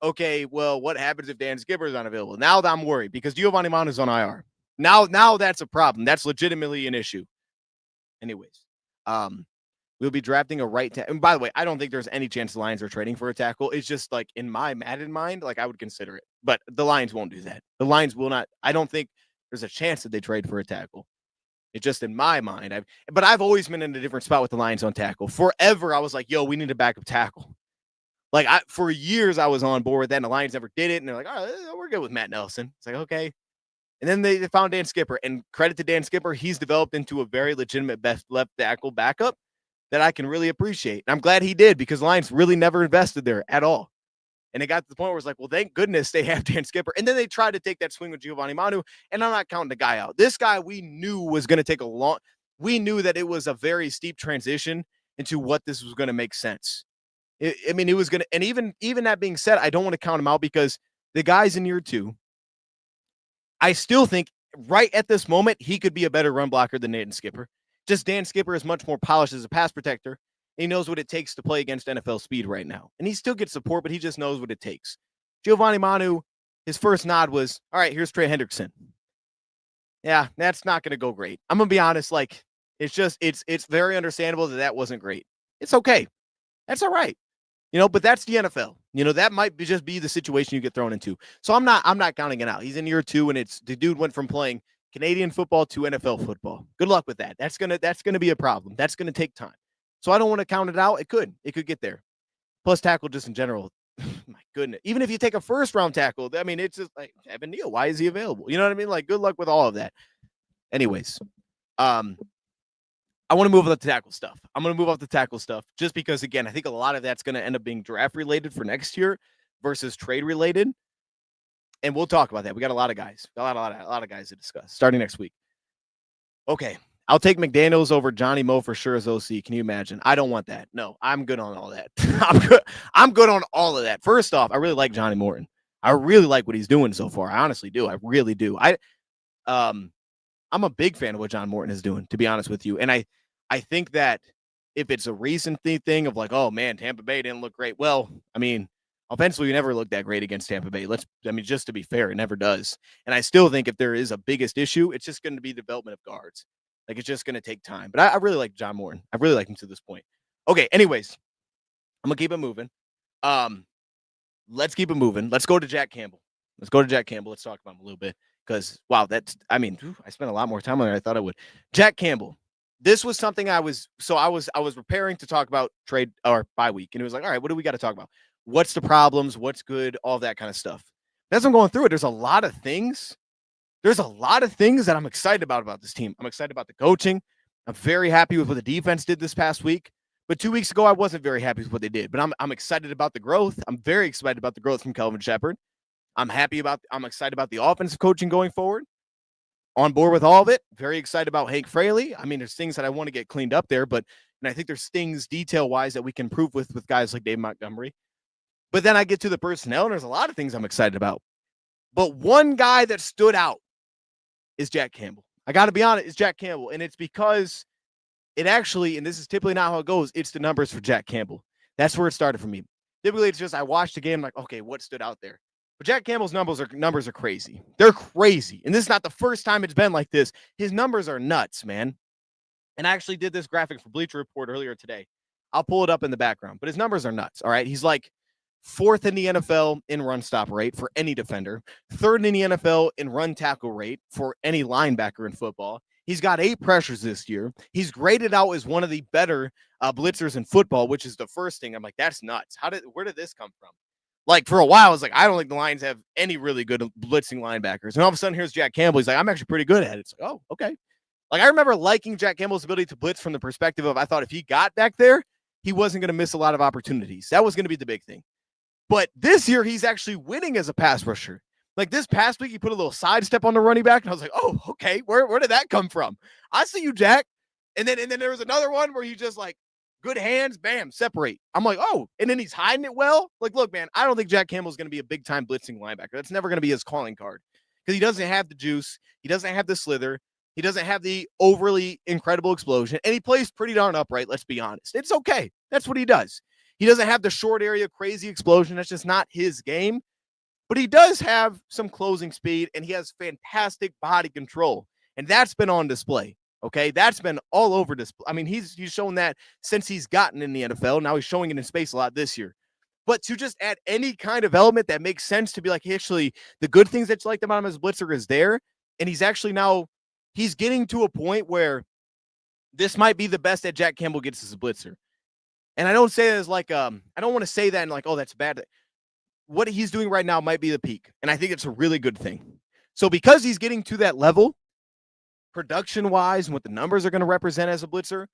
okay, well, what happens if Dan Skipper is unavailable? Now I'm worried because Giovanni Manu is on IR. Now that's a problem. That's legitimately an issue. Anyways, we'll be drafting a right tackle. And by the way, I don't think there's any chance the Lions are trading for a tackle. It's just like in my Madden mind, like I would consider it. But the Lions won't do that. The Lions will not. I don't think there's a chance that they trade for a tackle. It's just in my mind. I've always been in a different spot with the Lions on tackle. Forever, I was like, yo, we need a backup tackle. Like, for years, I was on board with that, and the Lions never did it. And they're like, all right, we're good with Matt Nelson. It's like, okay. And then they found Dan Skipper. And credit to Dan Skipper, he's developed into a very legitimate best left tackle backup that I can really appreciate. And I'm glad he did because the Lions really never invested there at all. And it got to the point where it's like, well, thank goodness they have Dan Skipper. And then they tried to take that swing with Giovanni Manu, and I'm not counting the guy out. This guy we knew was going to take we knew that it was a very steep transition into what this was going to make sense. It was going to, and even that being said, I don't want to count him out because the guy's in year 2. I still think right at this moment, he could be a better run blocker than Dan Skipper. Just Dan Skipper is much more polished as a pass protector. He knows what it takes to play against NFL speed right now. And he still gets support, but he just knows what it takes. Giovanni Manu, his first nod was, all right, here's Trey Hendrickson. Yeah, that's not going to go great. I'm going to be honest. Like, it's very understandable that wasn't great. It's okay. That's all right. But that's the NFL. That might just be the situation you get thrown into. So I'm not counting it out. He's in year 2, and the dude went from playing Canadian football to NFL football. Good luck with that. That's going to be a problem. That's going to take time. So I don't want to count it out. It could get there. Plus tackle just in general. My goodness. Even if you take a first-round tackle, I mean, it's just like Evan Neal. Why is he available? You know what I mean? Like, good luck with all of that. Anyways, I want to move on to tackle stuff. I'm going to move off the tackle stuff just because, again, I think a lot of that's going to end up being draft-related for next year versus trade-related. And we'll talk about that. We got a lot of guys. A lot of guys to discuss starting next week. Okay. I'll take McDaniels over Johnny Moe for sure as OC. Can you imagine? I don't want that. No, I'm good on all that. I'm good on all of that. First off, I really like Johnny Morton. I really like what he's doing so far. I honestly do. I really do. I'm a big fan of what John Morton is doing, to be honest with you. And I think that if it's a recent thing of like, oh man, Tampa Bay didn't look great. Well, I mean, Offensively, we never looked that great against Tampa Bay. Just to be fair, it never does. And I still think if there is a biggest issue, it's just going to be development of guards. Like, it's just going to take time. But I really like John Morton. I really like him to this point. Okay, anyways, I'm going to keep it moving. Let's keep it moving. Let's go to Jack Campbell. Let's talk about him a little bit because, wow, I spent a lot more time on it than I thought I would. Jack Campbell. This was something I was preparing to talk about trade or bye week. And it was like, all right, what do we got to talk about? What's the problems? What's good? All that kind of stuff. As I'm going through it, there's a lot of things. That I'm excited about this team. I'm excited about the coaching. I'm very happy with what the defense did this past week. But 2 weeks ago, I wasn't very happy with what they did. But I'm excited about the growth. I'm very excited about the growth from Kelvin Shepard. I'm excited about the offensive coaching going forward. On board with all of it. Very excited about Hank Fraley. I mean, there's things that I want to get cleaned up there, and I think there's things detail-wise that we can improve with guys like Dave Montgomery. But then I get to the personnel, and there's a lot of things I'm excited about. But one guy that stood out is Jack Campbell. I got to be honest, it's Jack Campbell. And it's because it actually, and this is typically not how it goes, it's the numbers for Jack Campbell. That's where it started for me. Typically, it's just I watched the game like, okay, what stood out there? But Jack Campbell's numbers are crazy. They're crazy. And this is not the first time it's been like this. His numbers are nuts, man. And I actually did this graphic for Bleacher Report earlier today. I'll pull it up in the background. But his numbers are nuts, all right? He's like 4th in the NFL in run stop rate for any defender, 3rd in the NFL in run tackle rate for any linebacker in football. He's got 8 pressures this year. He's graded out as one of the better blitzers in football, which is the first thing. I'm like, that's nuts. Where did this come from? Like, for a while, I was like, I don't think the Lions have any really good blitzing linebackers. And all of a sudden, here's Jack Campbell. He's like, I'm actually pretty good at it. It's like, oh, okay. Like, I remember liking Jack Campbell's ability to blitz from the perspective of I thought if he got back there, he wasn't going to miss a lot of opportunities. That was going to be the big thing. But this year, he's actually winning as a pass rusher. Like, this past week, he put a little sidestep on the running back, and I was like, oh, okay, where did that come from? I see you, Jack. And then there was another one where he just, like, good hands, bam, separate. I'm like, oh, and then he's hiding it well. Like, look, man, I don't think Jack Campbell's going to be a big-time blitzing linebacker. That's never going to be his calling card because he doesn't have the juice. He doesn't have the slither. He doesn't have the overly incredible explosion, and he plays pretty darn upright, let's be honest. It's okay. That's what he does. He doesn't have the short area crazy explosion. That's just not his game. But he does have some closing speed, and he has fantastic body control, and that's been on display. Okay, that's been all over display. I mean, he's shown that since he's gotten in the NFL. Now he's showing it in space a lot this year. But to just add any kind of element that makes sense to be like, actually, the good things that you like about him as a blitzer is there, and he's actually now he's getting to a point where this might be the best that Jack Campbell gets as a blitzer. And I don't say that as like I don't want to say that and like, oh, that's bad. What he's doing right now might be the peak, and I think it's a really good thing. So because he's getting to that level, production-wise, and what the numbers are going to represent as a blitzer,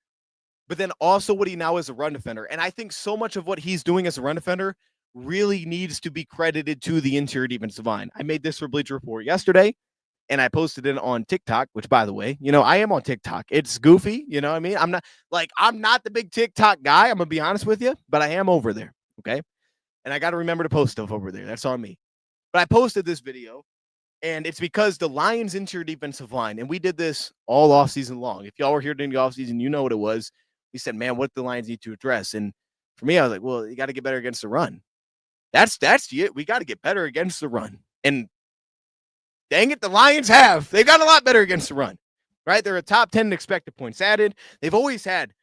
but then also what he now is a run defender. And I think so much of what he's doing as a run defender really needs to be credited to the interior defensive line. I made this for Bleacher Report yesterday, and I posted it on TikTok, which, by the way, I am on TikTok. It's goofy, you know what I mean? I'm not the big TikTok guy, I'm going to be honest with you, but I am over there, okay? And I got to remember to post stuff over there. That's on me. But I posted this video, and it's because the Lions interior defensive line, and we did this all offseason long. If y'all were here during the offseason, you know what it was. We said, man, what the Lions need to address. And for me, I was like, well, you got to get better against the run. That's it. We got to get better against the run. And dang it, the Lions have. They got a lot better against the run, right? They're a top 10 in expected points added. They've always had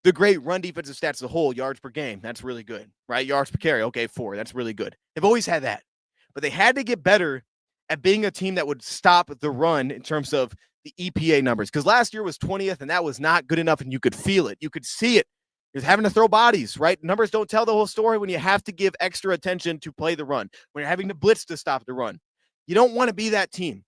the great run defensive stats as a whole, yards per game. That's really good, right? Yards per carry. Okay, 4. That's really good. They've always had that. But they had to get better at being a team that would stop the run in terms of the EPA numbers. Because last year was 20th, and that was not good enough, and you could feel it. You could see it. You're having to throw bodies, right? Numbers don't tell the whole story when you have to give extra attention to play the run, when you're having to blitz to stop the run. You don't want to be that team.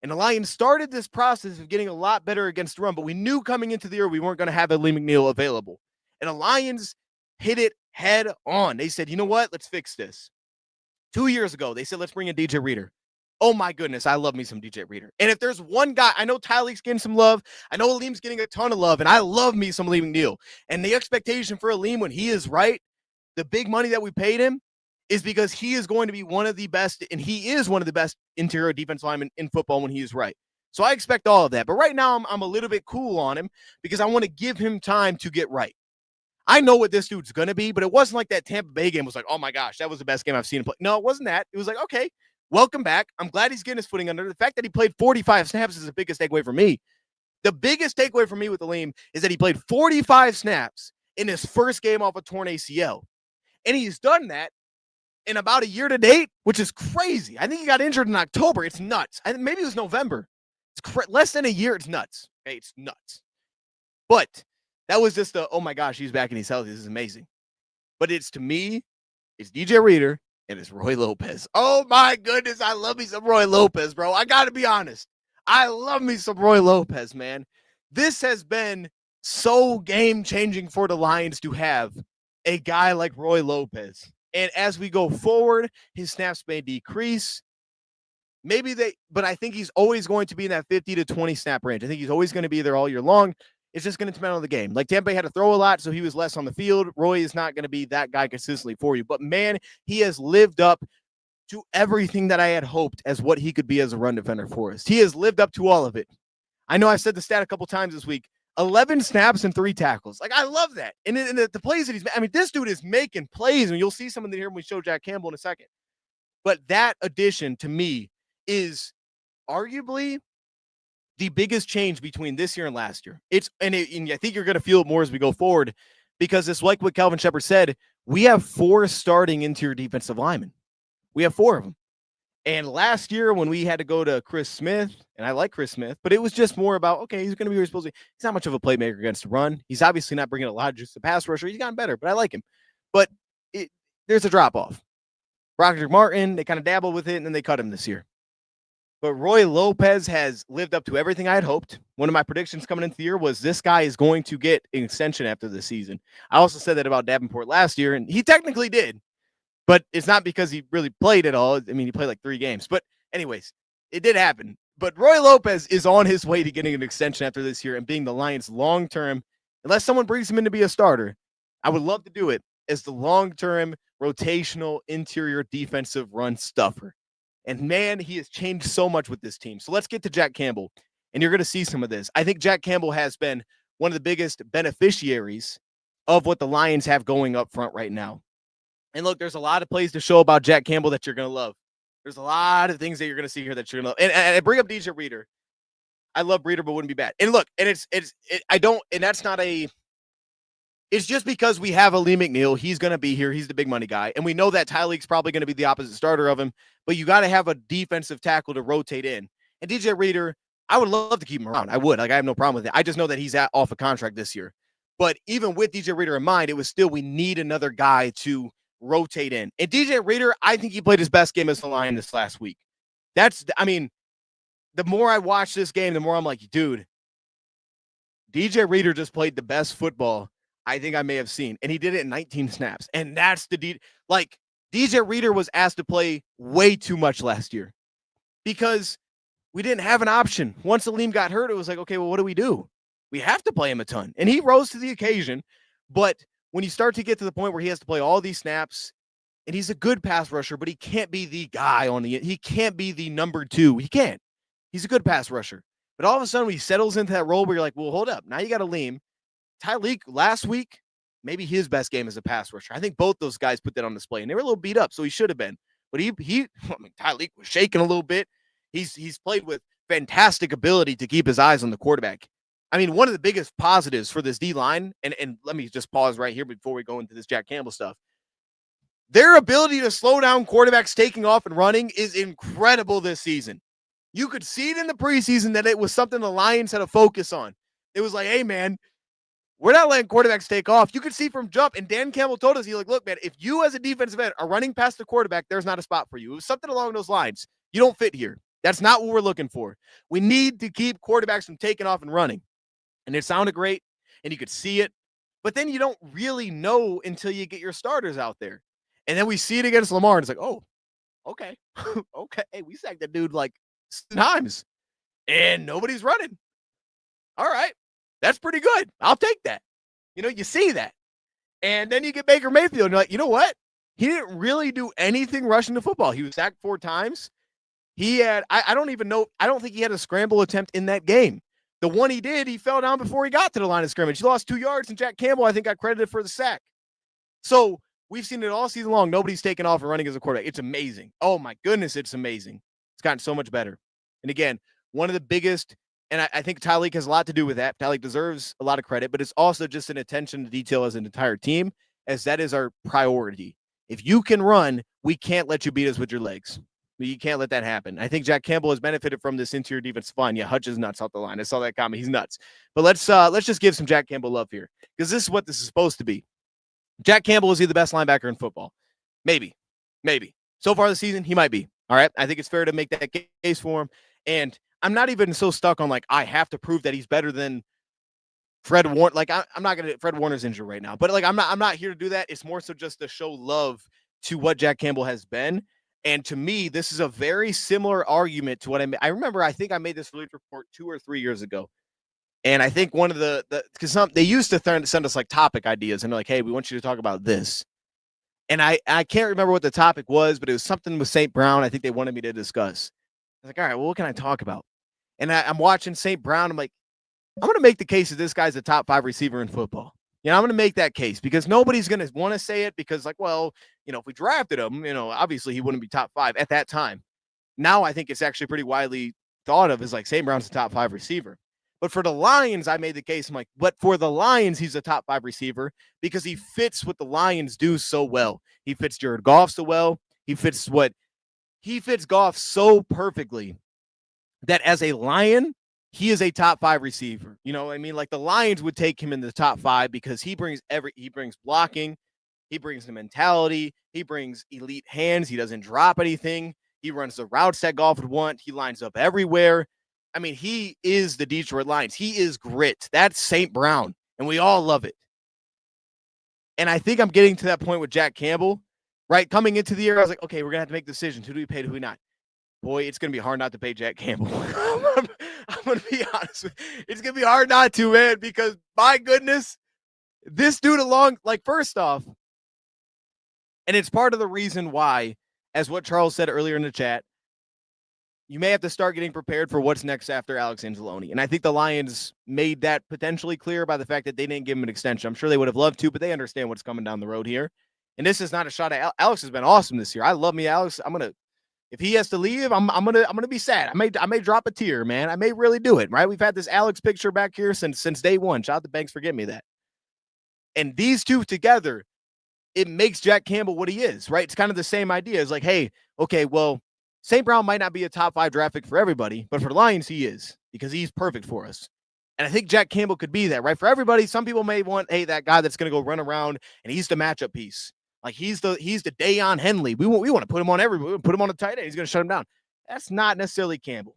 And the Lions started this process of getting a lot better against the run, but we knew coming into the year we weren't going to have Lee McNeil available. And the Lions hit it head on. They said, you know what? Let's fix this. 2 years ago, they said, let's bring in DJ Reader. Oh, my goodness. I love me some DJ Reader. And if there's one guy, I know Tyleek's getting some love. I know Aleem's getting a ton of love, and I love me some Lee McNeil. And the expectation for Aleem when he is right, the big money that we paid him, is because he is going to be one of the best, and he is one of the best interior defense linemen in football when he is right. So I expect all of that. But right now, I'm a little bit cool on him because I want to give him time to get right. I know what this dude's going to be, but it wasn't like that Tampa Bay game was like, oh my gosh, that was the best game I've seen him play. No, it wasn't that. It was like, okay, welcome back. I'm glad he's getting his footing under. The fact that he played 45 snaps is the biggest takeaway for me. The biggest takeaway for me with Aleem is that he played 45 snaps in his first game off a torn ACL. And he's done that in about a year to date, which is crazy. I think he got injured in October. It's nuts. Maybe it was November. It's less than a year. It's nuts. Okay, it's nuts. But that was just oh my gosh, he's back and he's healthy. This is amazing. But to me, it's DJ Reader and it's Roy Lopez. Oh my goodness, I love me some Roy Lopez, bro. I got to be honest. I love me some Roy Lopez, man. This has been so game-changing for the Lions to have a guy like Roy Lopez. And as we go forward, his snaps may decrease. But I think he's always going to be in that 50 to 20 snap range. I think he's always going to be there all year long. It's just going to depend on the game. Like Tampa Bay had to throw a lot, so he was less on the field. Roy is not going to be that guy consistently for you. But man, he has lived up to everything that I had hoped as what he could be as a run defender for us. He has lived up to all of it. I know I've said the stat a couple times this week. 11 snaps and 3 tackles. Like, I love that. And the plays that this dude is making plays, and you'll see some of them here when we show Jack Campbell in a second. But that addition to me is arguably the biggest change between this year and last year. And I think you're going to feel it more as we go forward, because it's like what Calvin Shepard said. We have 4 starting interior defensive linemen. We have 4 of them. And last year when we had to go to Chris Smith, and I like Chris Smith, but it was just more about, okay, he's going to be where he's supposed to be. He's not much of a playmaker against the run. He's obviously not bringing a lot of just the pass rusher. He's gotten better, but I like him. But there's a drop-off. Roger Martin, they kind of dabbled with it, and then they cut him this year. But Roy Lopez has lived up to everything I had hoped. One of my predictions coming into the year was this guy is going to get an extension after the season. I also said that about Davenport last year, and he technically did. But it's not because he really played at all. I mean, he played like 3 games. But anyways, it did happen. But Roy Lopez is on his way to getting an extension after this year and being the Lions' long-term, unless someone brings him in to be a starter, I would love to do it as the long-term rotational interior defensive run stuffer. And man, he has changed so much with this team. So let's get to Jack Campbell, and you're going to see some of this. I think Jack Campbell has been one of the biggest beneficiaries of what the Lions have going up front right now. And look, there's a lot of plays to show about Jack Campbell that you're going to love. There's a lot of things that you're going to see here that you're going to love. And I bring up DJ Reader. I love Reader, but wouldn't be bad. And look, and it's just because we have Aleem McNeil, he's going to be here. He's the big money guy. And we know that Tyleek's probably going to be the opposite starter of him, but you got to have a defensive tackle to rotate in. And DJ Reader, I would love to keep him around. I would. I have no problem with it. I just know that he's off a contract this year. But even with DJ Reader in mind, it was still, we need another guy to rotate in. And DJ Reader, I think he played his best game as the Lion this last week. The more I watch this game, the more I'm like, dude, DJ Reader just played the best football I think I may have seen. And he did it in 19 snaps. And that's DJ Reader was asked to play way too much last year because we didn't have an option. Once Aleem got hurt, it was like, okay, well, what do we do? We have to play him a ton. And he rose to the occasion. But when you start to get to the point where he has to play all these snaps, and he's a good pass rusher, but he can't be the guy he can't be the number 2. He can't. He's a good pass rusher. But all of a sudden, when he settles into that role where you're like, well, hold up. Now you got Aleem. Tyleek last week, maybe his best game as a pass rusher. I think both those guys put that on display, and they were a little beat up, so he should have been. But Tyleek was shaking a little bit. He's played with fantastic ability to keep his eyes on the quarterback. I mean, one of the biggest positives for this D-line, and let me just pause right here before we go into this Jack Campbell stuff. Their ability to slow down quarterbacks taking off and running is incredible this season. You could see it in the preseason that it was something the Lions had a focus on. It was like, hey, man, we're not letting quarterbacks take off. You could see from jump, and Dan Campbell told us, he's like, look, man, if you as a defensive end are running past the quarterback, there's not a spot for you. It was something along those lines. You don't fit here. That's not what we're looking for. We need to keep quarterbacks from taking off and running. And it sounded great, and you could see it. But then you don't really know until you get your starters out there. And then we see it against Lamar, and it's like, oh, okay. Okay. Hey, we sacked that dude like 6 times, and nobody's running. All right. That's pretty good. I'll take that. You see that. And then you get Baker Mayfield, and you're like, you know what? He didn't really do anything rushing the football. He was sacked 4 times. He had, I don't even know, I don't think he had a scramble attempt in that game. The one he did, he fell down before he got to the line of scrimmage. He lost 2 yards, and Jack Campbell, I think, got credited for the sack. So we've seen it all season long. Nobody's taken off and running as a quarterback. It's amazing. Oh, my goodness, it's amazing. It's gotten so much better. And again, one of the biggest, and I think Tyleek has a lot to do with that. Tyleek deserves a lot of credit, but it's also just an attention to detail as an entire team, as that is our priority. If you can run, we can't let you beat us with your legs. You can't let that happen. I think Jack Campbell has benefited from this interior defensive line. Yeah, Hutch is nuts off the line. I saw that comment. He's nuts. But let's just give some Jack Campbell love here, because this is what this is supposed to be. Jack Campbell, is he the best linebacker in football? Maybe. So far this season, he might be. All right. I think it's fair to make that case for him. And I'm not even so stuck on, like, I have to prove that he's better than Fred Warner. Like, I'm not going to, Fred Warner's injured right now, but like, I'm not here to do that. It's more so just to show love to what Jack Campbell has been. And to me, this is a very similar argument to what I remember. I think I made this release report 2 or 3 years ago. And I think one of because they used to send us like topic ideas, and they're like, hey, we want you to talk about this. And I can't remember what the topic was, but it was something with St. Brown. I think they wanted me to discuss. I was like, all right, well, what can I talk about? And I'm watching St. Brown. I'm like, I'm going to make the case that this guy's a top 5 receiver in football. You know, I'm going to make that case, because nobody's going to want to say it, because, like, well, you know, if we drafted him, you know, obviously he wouldn't be top 5 at that time. Now I think it's actually pretty widely thought of as like St. Brown's a top 5 receiver. But for the Lions, I made the case. I'm like, but for the Lions, he's a top 5 receiver because he fits what the Lions do so well. He fits Jared Goff so well. He fits Goff so perfectly that as a Lion, he is a top 5 receiver. You know, I mean, like, the Lions would take him in the top 5 because he brings blocking, he brings the mentality, he brings elite hands, he doesn't drop anything, he runs the routes that Goff would want, he lines up everywhere. I mean, he is the Detroit Lions. He is grit. That's St. Brown, and we all love it. And I think I'm getting to that point with Jack Campbell, right? Coming into the year, I was like, okay, we're going to have to make decisions. Who do we pay, who do we not? Boy, it's going to be hard not to pay Jack Campbell. I'm going to be honest with you. It's going to be hard not to, man, because, my goodness, this dude first off, and it's part of the reason why, as what Charles said earlier in the chat, you may have to start getting prepared for what's next after Alex Anzalone. And I think the Lions made that potentially clear by the fact that they didn't give him an extension. I'm sure they would have loved to, but they understand what's coming down the road here. And this is not a shot at Alex. Has been awesome this year. I love me, Alex. If he has to leave, I'm gonna be sad. I may drop a tear, man. I may really do it, right? We've had this Alex picture back here since day one. Shout out to Banks for getting me that. And these two together, it makes Jack Campbell what he is, right? It's kind of the same idea. It's like, hey, okay, well, St. Brown might not be a top 5 draft pick for everybody, but for the Lions, he is, because he's perfect for us. And I think Jack Campbell could be that, right? For everybody, some people may want, hey, that guy that's going to go run around, and he's the matchup piece. Like, he's the Dayon Henley. We want to put him on everybody. We put him on the tight end. He's going to shut him down. That's not necessarily Campbell.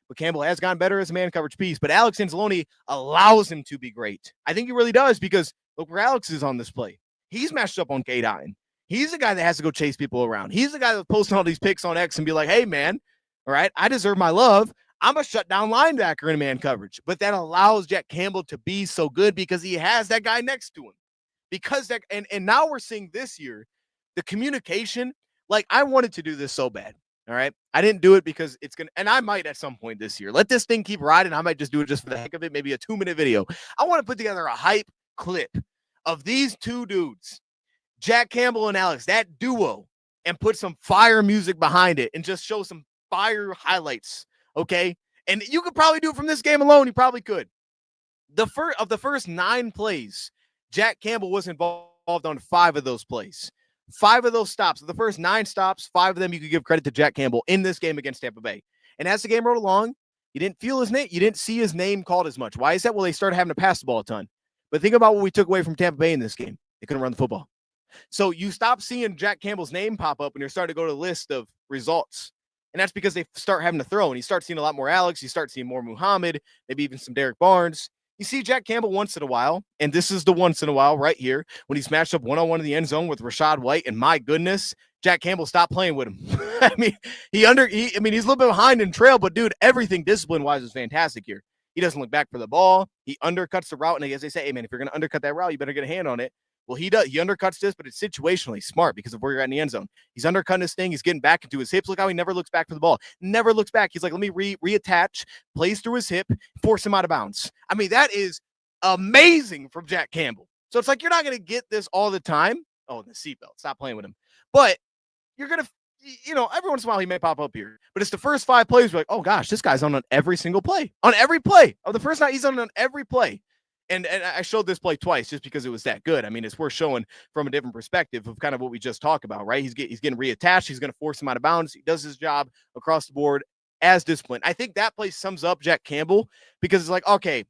But Campbell has gotten better as a man coverage piece. But Alex Anzalone allows him to be great. I think he really does, because look where Alex is on this play. He's matched up on K-Dine. He's the guy that has to go chase people around. He's the guy that's posting all these pics on X and be like, hey, man, all right, I deserve my love. I'm a shutdown linebacker in man coverage. But that allows Jack Campbell to be so good because he has that guy next to him. Because that, and now we're seeing this year, the communication, like, I wanted to do this so bad. All right. I didn't do it because it's going to, and I might at some point this year. Let this thing keep riding. I might just do it just for the heck of it, maybe a 2-minute video. I want to put together a hype clip of these two dudes, Jack Campbell and Alex, that duo, and put some fire music behind it and just show some fire highlights, okay? And you could probably do it from this game alone. You probably could. The first 9 plays, Jack Campbell was involved on 5 of those plays. 5 of those stops. The first 9 stops, 5 of them you could give credit to Jack Campbell in this game against Tampa Bay. And as the game rolled along, you didn't feel his name. You didn't see his name called as much. Why is that? Well, they started having to pass the ball a ton. But think about what we took away from Tampa Bay in this game. They couldn't run the football. So you stop seeing Jack Campbell's name pop up and you're starting to go to the list of results. And that's because they start having to throw. And you start seeing a lot more Alex. You start seeing more Muhammad, maybe even some Derek Barnes. You see Jack Campbell once in a while. And this is the once in a while right here when he's matched up one-on-one in the end zone with Rachaad White. And my goodness, Jack Campbell stopped playing with him. I mean, he's a little bit behind in trail, but dude, everything discipline-wise is fantastic here. He doesn't look back for the ball. He undercuts the route. And as they say, hey, man, if you're going to undercut that route, you better get a hand on it. Well, he undercuts this, but it's situationally smart because of where you're at in the end zone. He's undercutting this thing. He's getting back into his hips. Look how he never looks back for the ball. Never looks back. He's like, let me reattach, plays through his hip, force him out of bounds. I mean, that is amazing from Jack Campbell. So it's like, you're not going to get this all the time. Oh, the seatbelt. Stop playing with him. But you're going to, every once in a while he may pop up here. But it's the first 5 plays. We're like, oh, gosh, this guy's on every single play. On every play. Of the first night, he's on every play. And I showed this play twice just because it was that good. I mean, it's worth showing from a different perspective of kind of what we just talked about, right? He's getting reattached. He's going to force him out of bounds. He does his job across the board as disciplined. I think that play sums up Jack Campbell because it's like, okay,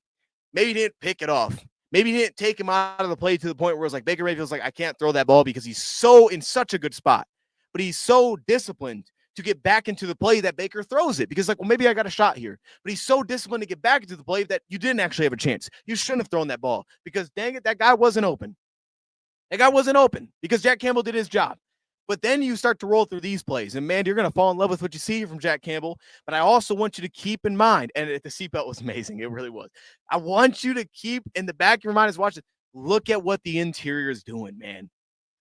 maybe he didn't pick it off. Maybe he didn't take him out of the play to the point where it's like Baker Mayfield's like, I can't throw that ball because he's so in such a good spot. But he's so disciplined to get back into the play that Baker throws it because like, well, maybe I got a shot here, but he's so disciplined to get back into the play that you didn't actually have a chance. You shouldn't have thrown that ball because dang it, that guy wasn't open. That guy wasn't open because Jack Campbell did his job. But then you start to roll through these plays and man, you're going to fall in love with what you see from Jack Campbell. But I also want you to keep in mind, and the seatbelt was amazing. It really was. I want you to keep in the back of your mind as watching, look at what the interior is doing, man.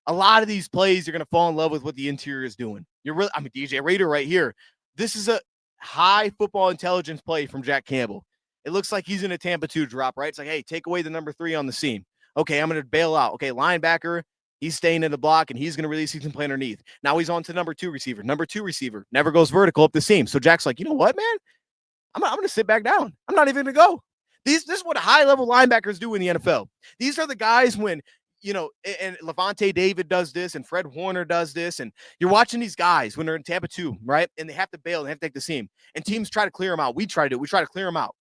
A lot of these plays, you're going to fall in love with what the interior is doing. DJ Rader right here. This is a high football intelligence play from Jack Campbell. It looks like he's in a Tampa 2 drop, right? It's like, hey, take away the number 3 on the seam. Okay, I'm going to bail out. Okay, linebacker, he's staying in the block, and he's going to release. He can play underneath. Now he's on to number 2 receiver. Number 2 receiver never goes vertical up the seam. So Jack's like, you know what, man? I'm going to sit back down. I'm not even going to go. This is what high-level linebackers do in the NFL. These are the guys when – and Levante David does this, and Fred Warner does this, and you're watching these guys when they're in Tampa 2, right? And they have to bail, they have to take the seam, and teams try to clear them out. We try to clear them out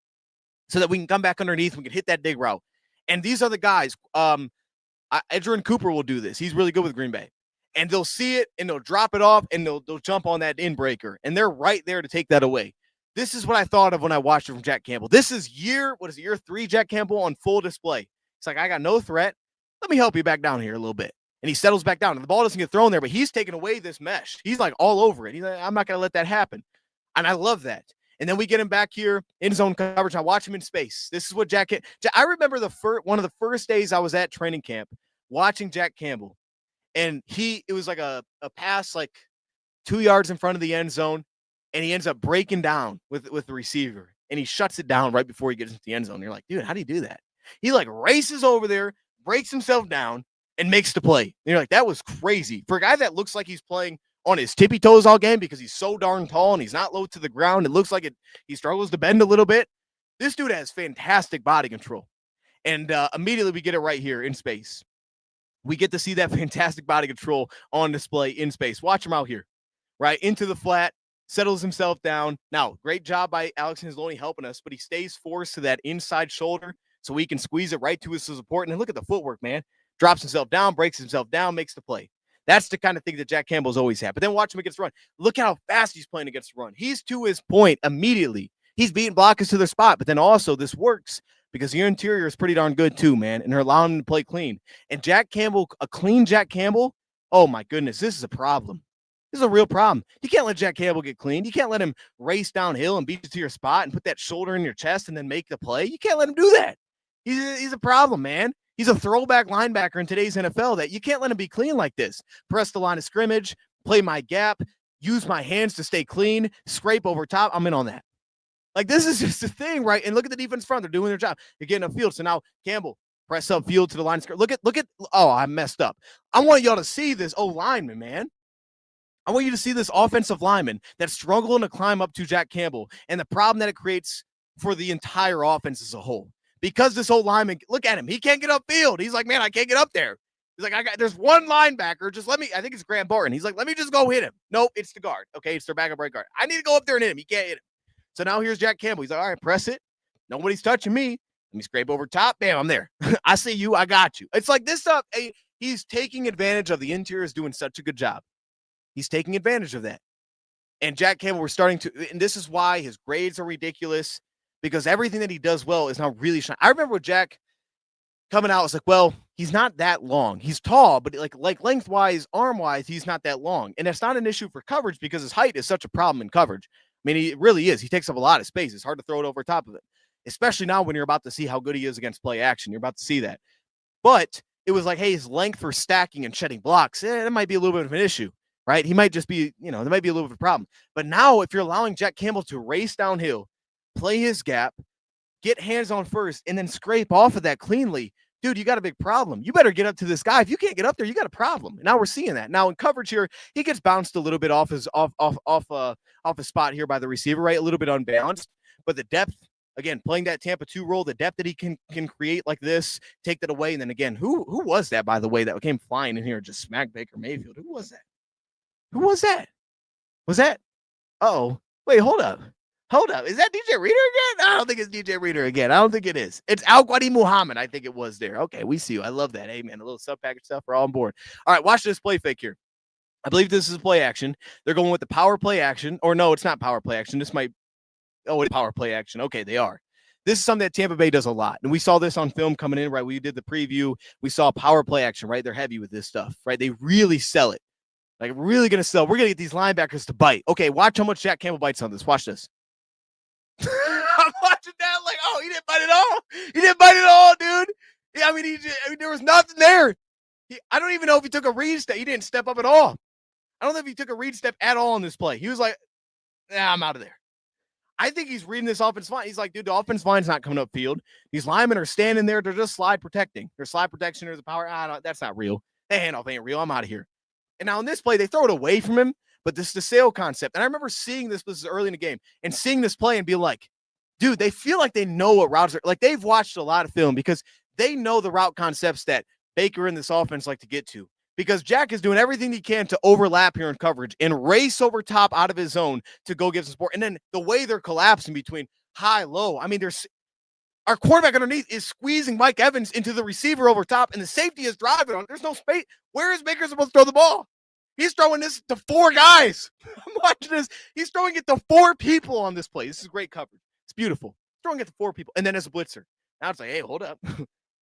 so that we can come back underneath, we can hit that dig route. And these are the guys. Edgerrin Cooper will do this. He's really good with Green Bay, and they'll see it and they'll drop it off and they'll jump on that in breaker, and they're right there to take that away. This is what I thought of when I watched it from Jack Campbell. This is year 3 Jack Campbell on full display. It's like, I got no threat. Let me help you back down here a little bit. And he settles back down. And the ball doesn't get thrown there, but he's taking away this mesh. He's like all over it. He's like, I'm not going to let that happen. And I love that. And then we get him back here in zone coverage. I watch him in space. This is what I remember one of the first days I was at training camp watching Jack Campbell. And it was like a pass like 2 yards in front of the end zone. And he ends up breaking down with the receiver. And he shuts it down right before he gets into the end zone. And you're like, dude, how do you do that? He like races over there, breaks himself down, and makes the play. And you're like, that was crazy. For a guy that looks like he's playing on his tippy toes all game because he's so darn tall and he's not low to the ground, it looks like he struggles to bend a little bit. This dude has fantastic body control. And immediately we get it right here in space. We get to see that fantastic body control on display in space. Watch him out here, right? Into the flat, settles himself down. Now, great job by Alex Anzalone helping us, but he stays forced to that inside shoulder so he can squeeze it right to his support. And then look at the footwork, man. Drops himself down, breaks himself down, makes the play. That's the kind of thing that Jack Campbell's always had. But then watch him against the run. Look how fast he's playing against the run. He's to his point immediately. He's beating blockers to their spot. But then also this works because your interior is pretty darn good too, man. And they're allowing him to play clean. And Jack Campbell, a clean Jack Campbell, oh my goodness, this is a problem. This is a real problem. You can't let Jack Campbell get clean. You can't let him race downhill and beat you to your spot and put that shoulder in your chest and then make the play. You can't let him do that. He's a problem, man. He's a throwback linebacker in today's NFL that you can't let him be clean like this. Press the line of scrimmage, play my gap, use my hands to stay clean, scrape over top. I'm in on that. Like, this is just a thing, right? And look at the defense front. They're doing their job. They're getting upfield. So now Campbell, press up field to the line of scrimmage. Look at, oh, I messed up. I want y'all to see this lineman, man. I want you to see this offensive lineman that's struggling to climb up to Jack Campbell and the problem that it creates for the entire offense as a whole. Because this old lineman, look at him. He can't get upfield. He's like, man, I can't get up there. He's like, there's one linebacker. Just let me, I think it's Grant Barton. He's like, let me just go hit him. Nope, it's the guard. Okay, it's their backup right guard. I need to go up there and hit him. He can't hit him. So now here's Jack Campbell. He's like, all right, press it. Nobody's touching me. Let me scrape over top. Bam, I'm there. I see you. I got you. It's like this stuff. He's taking advantage of the interior is doing such a good job. He's taking advantage of that. And Jack Campbell, we're starting to, and this is why his grades are ridiculous, because everything that he does well is not really shining. I remember with Jack coming out, I was like, well, he's not that long. He's tall, but like lengthwise, arm-wise, he's not that long. And that's not an issue for coverage because his height is such a problem in coverage. I mean, he really is. He takes up a lot of space. It's hard to throw it over top of it, especially now when you're about to see how good he is against play action. You're about to see that. But it was like, hey, his length for stacking and shedding blocks, it might be a little bit of an issue, right? He might just be, there might be a little bit of a problem. But now if you're allowing Jack Campbell to race downhill, play his gap, get hands on first, and then scrape off of that cleanly, dude, you got a big problem. You better get up to this guy. If you can't get up there, you got a problem. And now we're seeing that. Now in coverage here, he gets bounced a little bit off his spot here by the receiver, right? A little bit unbalanced. But the depth, again, playing that Tampa 2 role, the depth that he can create like this, take that away. And then again, who was that, by the way, that came flying in here and just smacked Baker Mayfield? Who was that? Who was that? Was that? Oh, wait, hold up. Hold up. Is that DJ Reader again? I don't think it's DJ Reader again. I don't think it is. It's Al-Gwadi Muhammad. I think it was there. Okay, we see you. I love that. Hey, man, a little sub-package stuff. We're all on board. All right, watch this play fake here. I believe this is play action. They're going with the power play action. Or no, it's not power play action. This might – oh, it's power play action. Okay, they are. This is something that Tampa Bay does a lot. And we saw this on film coming in, right? We did the preview. We saw power play action, right? They're heavy with this stuff, right? They really sell it. Like, really going to sell. We're going to get these linebackers to bite. Okay, watch how much Jack Campbell bites on this. Watch this. I'm watching that like, oh, he didn't bite it all. He didn't bite it all, dude. Yeah, I mean, there was nothing there. I don't even know if he took a read step. He didn't step up at all. I don't know if he took a read step at all on this play. He was like, I'm out of there. I think he's reading this offensive line. He's like, dude, the offensive line's not coming up field. These linemen are standing there. They're just slide protecting. There's slide protection. There's a power. That's not real. That handoff ain't real. I'm out of here. And now in this play, they throw it away from him. But this is the sail concept. And I remember seeing this is early in the game, and seeing this play and be like, dude, they feel like they know what routes are. Like, they've watched a lot of film because they know the route concepts that Baker and this offense like to get to. Because Jack is doing everything he can to overlap here in coverage and race over top out of his zone to go get some support. And then the way they're collapsing between high, low. I mean, our quarterback underneath is squeezing Mike Evans into the receiver over top, and the safety is driving on. There's no space. Where is Baker supposed to throw the ball? He's throwing this to 4 guys. I'm watching this. He's throwing it to 4 people on this play. This is great coverage. It's beautiful. He's throwing it to 4 people. And then as a blitzer. Now it's like, hey, hold up.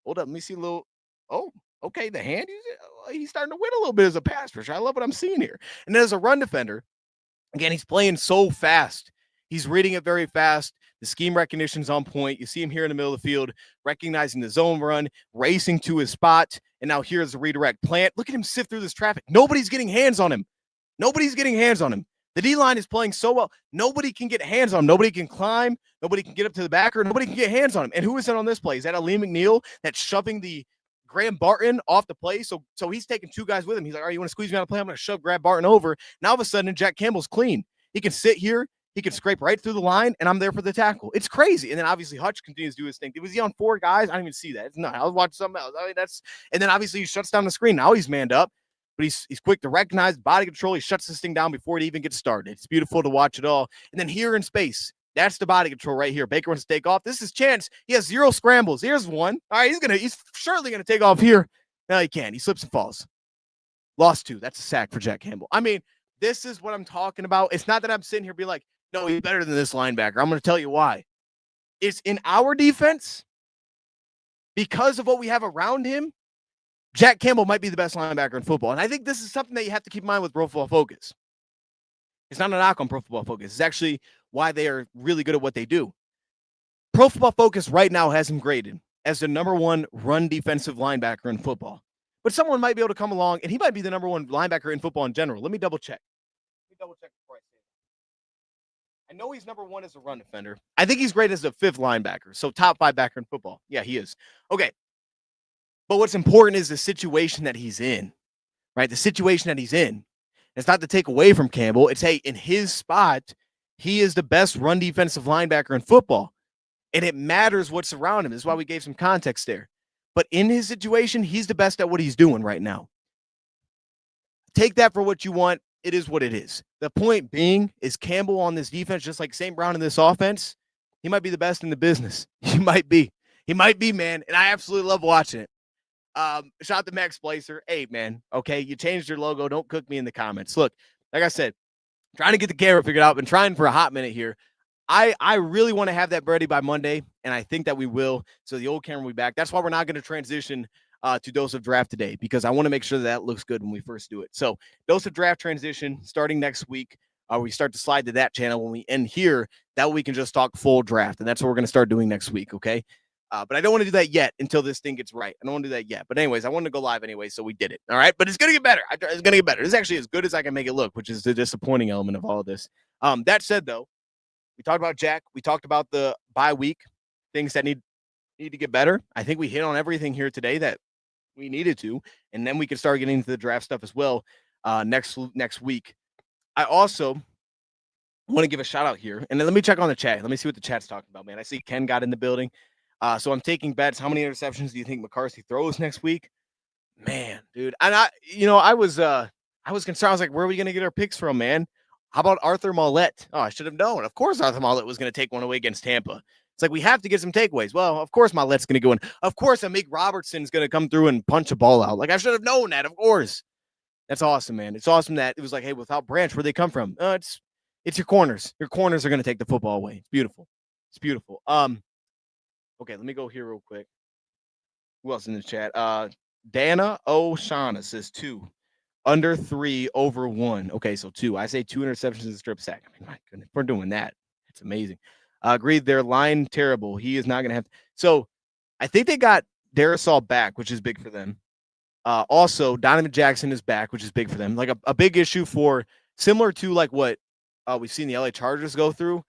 Hold up. Let me see a little. Oh, okay. The hand. He's starting to win a little bit as a pass rusher. I love what I'm seeing here. And then as a run defender, again, he's playing so fast. He's reading it very fast. The scheme recognition's on point. You see him here in the middle of the field, recognizing the zone run, racing to his spot, and now here's the redirect plant. Look at him sift through this traffic. Nobody's getting hands on him. Nobody's getting hands on him. The D-line is playing so well. Nobody can get hands on him. Nobody can climb. Nobody can get up to the backer. Nobody can get hands on him. And who is that on this play? Is that Aleem McNeil that's shoving the Graham Barton off the play? So he's taking 2 guys with him. He's like, all right, you want to squeeze me out of play? I'm going to shove Graham Barton over. Now all of a sudden, Jack Campbell's clean. He can sit here. He can scrape right through the line, and I'm there for the tackle. It's crazy. And then obviously Hutch continues to do his thing. Was he on 4 guys? I didn't even see that. It's not. I was watching something else. I mean, and then obviously he shuts down the screen. Now he's manned up, but he's quick to recognize body control. He shuts this thing down before it even gets started. It's beautiful to watch it all. And then here in space, that's the body control right here. Baker wants to take off. This is chance. He has 0 scrambles. Here's one. All right, he's surely gonna take off here. No, he can't. He slips and falls. Lost 2. That's a sack for Jack Campbell. I mean, this is what I'm talking about. It's not that I'm sitting here being like, no, he's better than this linebacker. I'm going to tell you why. It's in our defense, because of what we have around him, Jack Campbell might be the best linebacker in football. And I think this is something that you have to keep in mind with Pro Football Focus. It's not a knock on Pro Football Focus. It's actually why they are really good at what they do. Pro Football Focus right now has him graded as the #1 run defensive linebacker in football. But someone might be able to come along, and he might be the #1 linebacker in football in general. Let me double check. Before I say that. I know he's #1 as a run defender. I think he's great as a 5th linebacker, so top 5 backer in football. Yeah, he is. Okay. But what's important is the situation that he's in, right? The situation that he's in. It's not to take away from Campbell. It's, hey, in his spot, he is the best run defensive linebacker in football. And it matters what's around him. This is why we gave some context there. But in his situation, he's the best at what he's doing right now. Take that for what you want. It is what it is. The point being is Campbell on this defense, just like St. Brown in this offense, he might be the best in the business. He might be. He might be, man. And I absolutely love watching it. Shout out to Max Placer. Hey, man. Okay, you changed your logo. Don't cook me in the comments. Look, like I said, trying to get the camera figured out. Been trying for a hot minute here. I really want to have that ready by Monday, and I think that we will. So the old camera will be back. That's why we're not going to transition to Dose of Draft today, because I want to make sure that looks good when we first do it. So Dose of Draft transition starting next week. We start to slide to that channel. When we end here, that we can just talk full draft, and that's what we're going to start doing next week, okay? But I don't want to do that yet until this thing gets right. I don't want to do that yet. But anyways, I wanted to go live anyway, so we did it. All right, but it's gonna get better. It's gonna get better. It's actually as good as I can make it look, which is the disappointing element of all of this. That said, though, we talked about Jack. We talked about the bye week, things that need to get better. I think we hit on everything here today that we needed to, and then we can start getting into the draft stuff as well next week. I also want to give a shout out here, and then let me check on the chat. Let me see what the chat's talking about, man. I see Ken got in the building. So I'm taking bets. How many interceptions do you think McCarthy throws next week? Man, dude. And I was concerned. I was like, where are we going to get our picks from, man? How about Arthur Mollett? Oh, I should have known. Of course, Arthur Mollett was going to take one away against Tampa. It's like, we have to get some takeaways. Well, of course, Mollett's going to go in. Of course, Amik Robertson's going to come through and punch a ball out. Like, I should have known that, of course. That's awesome, man. It's awesome that it was like, hey, without Branch, where'd they come from? It's your corners. Your corners are going to take the football away. It's beautiful. It's beautiful. Okay, let me go here real quick. Who else in the chat? Dana O'Shauna says 2. Under 3, over 1. Okay, so 2. I say 2 interceptions and a strip sack. I mean, my goodness, we're doing that. It's amazing. Agreed, their line terrible. He is not going to have. So I think they got Darisaw back, which is big for them. Also, Donovan Jackson is back, which is big for them. Like a big issue for similar to like what we've seen the LA Chargers go through.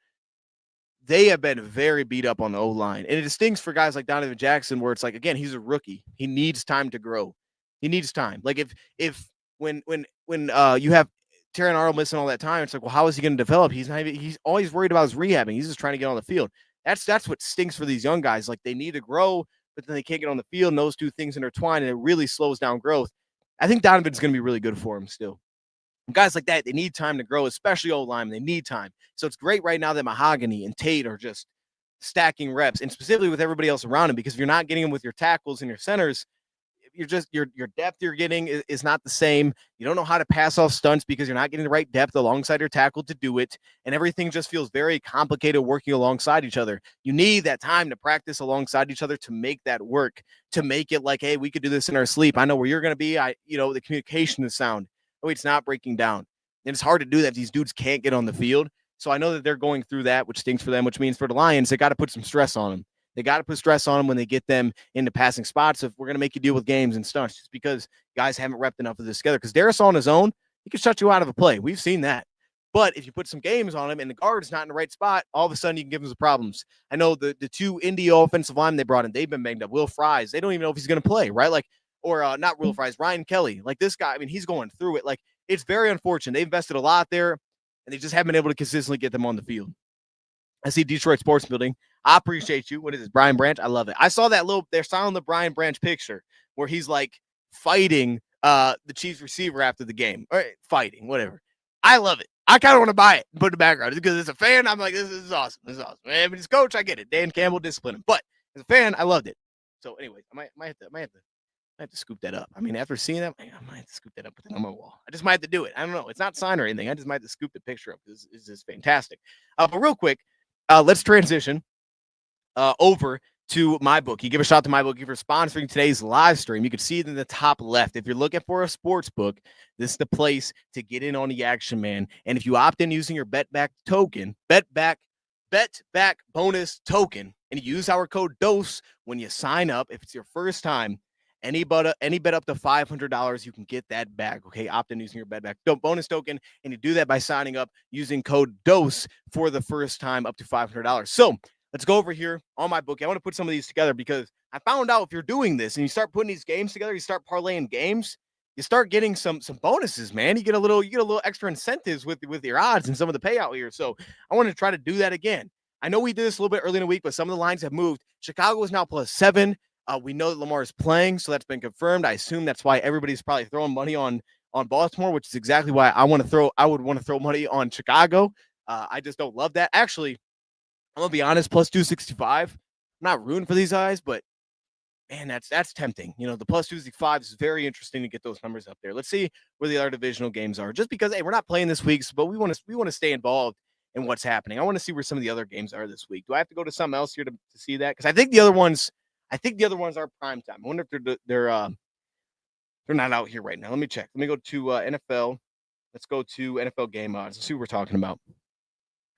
They have been very beat up on the O-line. And it stings for guys like Donovan Jackson, where it's like, again, he's a rookie. He needs time to grow. He needs time. Like if when you have Terran Arnold missing all that time, it's like, well, how is he going to develop? He's always worried about his rehabbing. He's just trying to get on the field. That's what stinks for these young guys. Like, they need to grow, but then they can't get on the field, and those two things intertwine, and it really slows down growth. I think Donovan's going to be really good for him still. Guys like that, they need time to grow, especially O-line. They need time. So it's great right now that Mahogany and Tate are just stacking reps, and specifically with everybody else around him, because if you're not getting them with your tackles and your centers, you're just your depth you're getting is not the same. You don't know how to pass off stunts because you're not getting the right depth alongside your tackle to do it, and everything just feels very complicated working alongside each other. You need that time to practice alongside each other to make that work, to make it like, hey, we could do this in our sleep. I know where you're going to be. The communication is sound. Oh, it's not breaking down. And it's hard to do that. These dudes can't get on the field. So I know that they're going through that, which stinks for them, which means for the Lions, they got to put some stress on them. They got to put stress on them when they get them into passing spots. If we're going to make you deal with games and stunts, just because guys haven't repped enough of this together. Because Darius on his own, he can shut you out of a play. We've seen that. But if you put some games on him and the guard's not in the right spot, all of a sudden you can give him some problems. I know the two Indy offensive linemen they brought in, they've been banged up. Will Fries, they don't even know if he's going to play, right? Like, or not Will Fries, Ryan Kelly. Like, this guy, I mean, he's going through it. Like, it's very unfortunate. They invested a lot there, and they just haven't been able to consistently get them on the field. I see Detroit Sports Building. I appreciate you. What is this, Brian Branch? I love it. I saw that they're selling the Brian Branch picture where he's like fighting the Chiefs receiver after the game. Or fighting, whatever. I love it. I kind of want to buy it and put it in the background because as a fan, I'm like, this is awesome. This is awesome. I mean, as coach, I get it. Dan Campbell disciplined him. But as a fan, I loved it. So anyways, I might have to scoop that up. I mean, after seeing that, I might have to scoop that up, put it on my wall. I just might have to do it. I don't know. It's not signed or anything. I just might have to scoop the picture up because it's just fantastic. But real quick, let's transition over to MyBookie. Give a shout out to MyBookie for sponsoring today's live stream. You can see it in the top left. If you're looking for a sports book, this is the place to get in on the action, man. And if you opt in using your BetBack token, BetBack bonus token, and you use our code DOSE when you sign up, if it's your first time, any bet up to $500, you can get that back. Okay, opt in using your BetBack bonus token, and you do that by signing up using code DOSE for the first time up to $500. So let's go over here on MyBookie. I want to put some of these together because I found out if you're doing this and you start putting these games together, you start parlaying games, you start getting some bonuses, man. You get a little extra incentives with your odds and some of the payout here. So I want to try to do that again. I know we did this a little bit early in the week, but some of the lines have moved. Chicago is now +7. We know that Lamar is playing, so that's been confirmed. I assume that's why everybody's probably throwing money on Baltimore, which is exactly why I would want to throw money on Chicago. I just don't love that. Actually, I'm gonna be honest, +265. I'm not rooting for these guys, but man, that's tempting. You know, the +265 is very interesting to get those numbers up there. Let's see where the other divisional games are. Just because, hey, we're not playing this week, but we want to stay involved in what's happening. I want to see where some of the other games are this week. Do I have to go to something else here to see that? Because I think the other ones are prime time. I wonder if they're not out here right now. Let me check. Let me go to NFL. Let's go to NFL game odds. Let's see what we're talking about.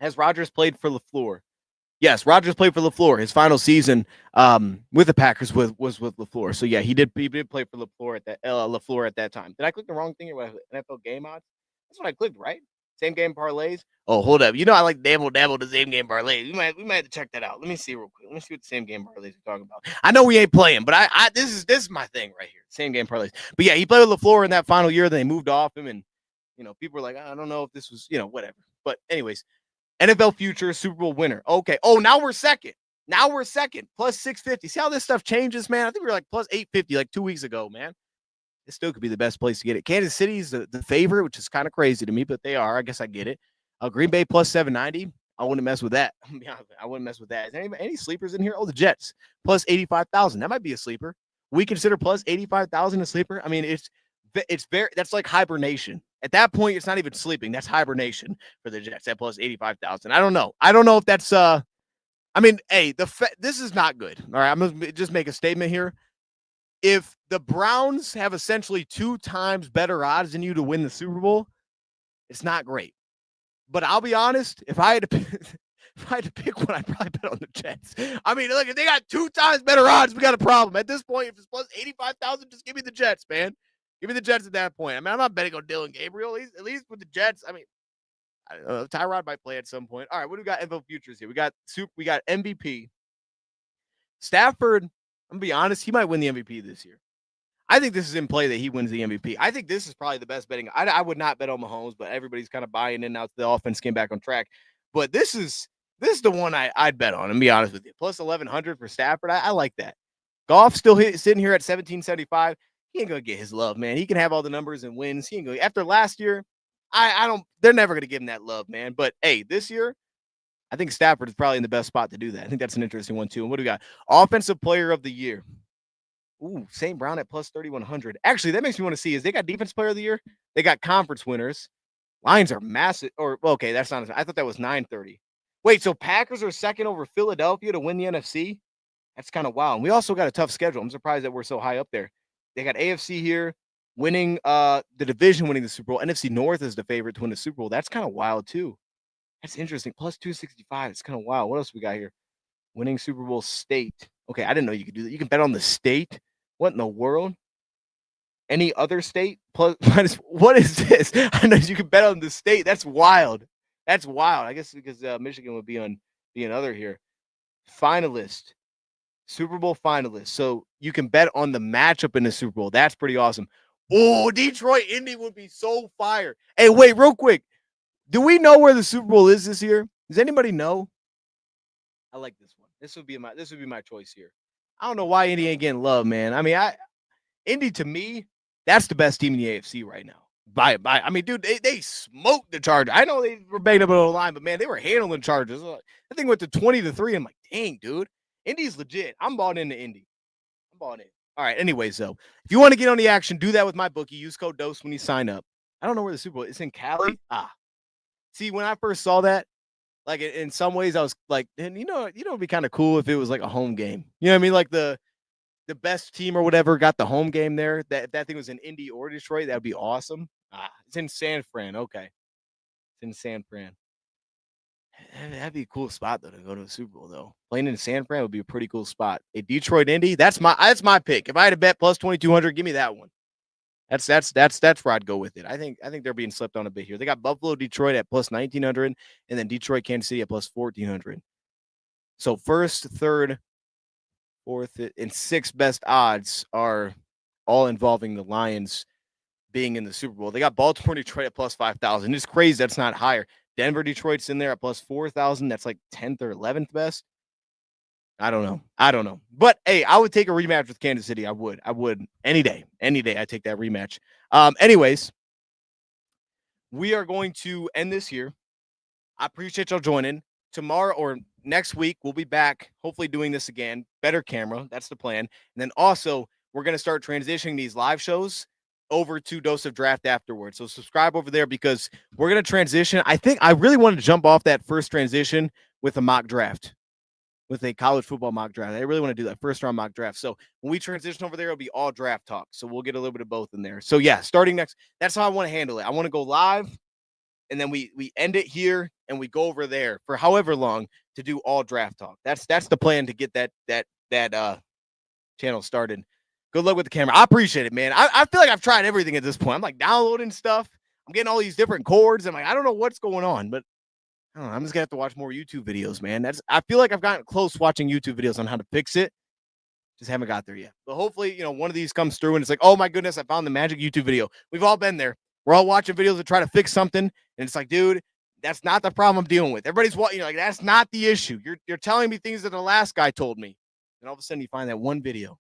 Has Rodgers played for LaFleur? Yes, Rodgers played for LaFleur. His final season with the Packers was with LaFleur. So yeah, he did play for LaFleur at that time. Did I click the wrong thing? Or NFL game odds? That's what I clicked, right? Same game parlays. Oh, hold up. You know I like dabble the same game parlays. We might have to check that out. Let me see real quick. Let me see what the same game parlays we're talking about. I know we ain't playing, but I this is my thing right here. Same game parlays. But yeah, he played with LaFleur in that final year. Then they moved off him, and people were like, I don't know if this was whatever. But anyways. NFL future Super Bowl winner. Okay. Oh, now we're second. Plus 650. See how this stuff changes, man? I think we were like plus 850 like 2 weeks ago, man. It still could be the best place to get it. Kansas City's the favorite, which is kind of crazy to me, but they are. I guess I get it. Green Bay plus 790. I wouldn't mess with that. I wouldn't mess with that. Is there any sleepers in here? Oh, the Jets plus 85,000. That might be a sleeper. We consider plus 85,000 a sleeper. I mean, it's that's like hibernation. At that point, it's not even sleeping. That's hibernation for the Jets at plus 85,000. I don't know if that's I mean, hey, this is not good. All right, I'm gonna just make a statement here. If the Browns have essentially 2 times better odds than you to win the Super Bowl, it's not great. But I'll be honest, if I had to pick one, I'd probably bet on the Jets. I mean, look, if they got 2 times better odds, we got a problem. At this point, if it's plus 85,000, just give me the Jets, man. Give me the Jets at that point. I mean, I'm not betting on Dylan Gabriel. At least with the Jets, I mean, I don't know. Tyrod might play at some point. All right, what do we got? NFL futures here. We got MVP. Stafford, I'm gonna be honest, he might win the MVP this year. I think this is in play that he wins the MVP. I think this is probably the best betting. I would not bet on Mahomes, but everybody's kind of buying in now to the offense came back on track. But this is the one I'd bet on. And be honest with you, plus 1,100 for Stafford. I like that. Goff still sitting here at 1775. He ain't gonna get his love, man. He can have all the numbers and wins. He ain't gonna. After last year, I don't. They're never gonna give him that love, man. But hey, this year, I think Stafford is probably in the best spot to do that. I think that's an interesting one too. And what do we got? Offensive Player of the Year. Ooh, St. Brown at plus 3,100. Actually, that makes me want to see is they got Defense Player of the Year. They got conference winners. Lions are massive. Or okay, that's not. I thought that was 930. Wait, so Packers are second over Philadelphia to win the NFC? That's kind of wild. And we also got a tough schedule. I'm surprised that we're so high up there. They got AFC here winning the division, winning the Super Bowl. NFC North is the favorite to win the Super Bowl. That's kind of wild too. That's interesting. Plus 265. It's kind of wild. What else we got here? Winning Super Bowl state. Okay, I didn't know you could do that. You can bet on the state. What in the world? Any other state? Plus, what is this? I know you can bet on the state. That's wild. That's wild. I guess because Michigan would be other here. Finalist. Super Bowl finalists. So you can bet on the matchup in the Super Bowl. That's pretty awesome. Oh, Detroit Indy would be so fire. Hey, wait, real quick. Do we know where the Super Bowl is this year? Does anybody know? I like this one. This would be my choice here. I don't know why Indy ain't getting love, man. I mean, Indy to me, that's the best team in the AFC right now. I mean, dude, they smoked the Chargers. I know they were banged up on the line, but man, they were handling Chargers. I think went to 20-3. I'm like, dang, dude. Indy's legit. I'm bought into Indy. I'm bought in. All right. Anyways, though, if you want to get on the action, do that with my bookie. Use code DOSE when you sign up. I don't know where the Super Bowl is. It's in Cali. See, when I first saw that, like in some ways, I was like, and it'd be kind of cool if it was like a home game. You know what I mean? Like the best team or whatever got the home game there. If that thing was in Indy or Detroit, that would be awesome. It's in San Fran. Okay, it's in San Fran. That'd be a cool spot though to go to a Super Bowl though. Playing in San Fran would be a pretty cool spot. A Detroit Indy, that's my pick. If I had to bet plus 2,200, give me that one. That's where I'd go with it. I think they're being slept on a bit here. They got Buffalo, Detroit at plus 1,900, and then Detroit, Kansas City at plus 1,400. So first, third, fourth, and sixth best odds are all involving the Lions being in the Super Bowl. They got Baltimore, Detroit at plus 5,000. It's crazy that's not higher. Denver, Detroit's in there at plus 4,000. That's like 10th or 11th best. I don't know. But hey, I would take a rematch with Kansas City. I would any day. I'd take that rematch. Anyways, we are going to end this here. I appreciate y'all joining. Tomorrow or next week, we'll be back, hopefully doing this again. Better camera. That's the plan. And then also, we're going to start transitioning these live shows over to Dose of Draft afterwards. So subscribe over there because we're going to transition. I think I really want to jump off that first transition with a mock draft, with a college football mock draft. I really want to do that first round mock draft. So when we transition over there, it'll be all draft talk. So we'll get a little bit of both in there. So yeah, starting next, that's how I want to handle it. I want to go live and then we end it here and we go over there for however long to do all draft talk. That's the plan to get that channel started. Good luck with the camera. I appreciate it, man. I feel like I've tried everything at this point. I'm like downloading stuff. I'm getting all these different cords. I'm like, I don't know what's going on, but I don't know. I'm just gonna have to watch more YouTube videos, man. I feel like I've gotten close watching YouTube videos on how to fix it. Just haven't got there yet. But hopefully, one of these comes through and it's like, oh my goodness, I found the magic YouTube video. We've all been there. We're all watching videos to try to fix something, and it's like, dude, that's not the problem I'm dealing with. Everybody's watching, like, that's not the issue. You're telling me things that the last guy told me, and all of a sudden you find that one video,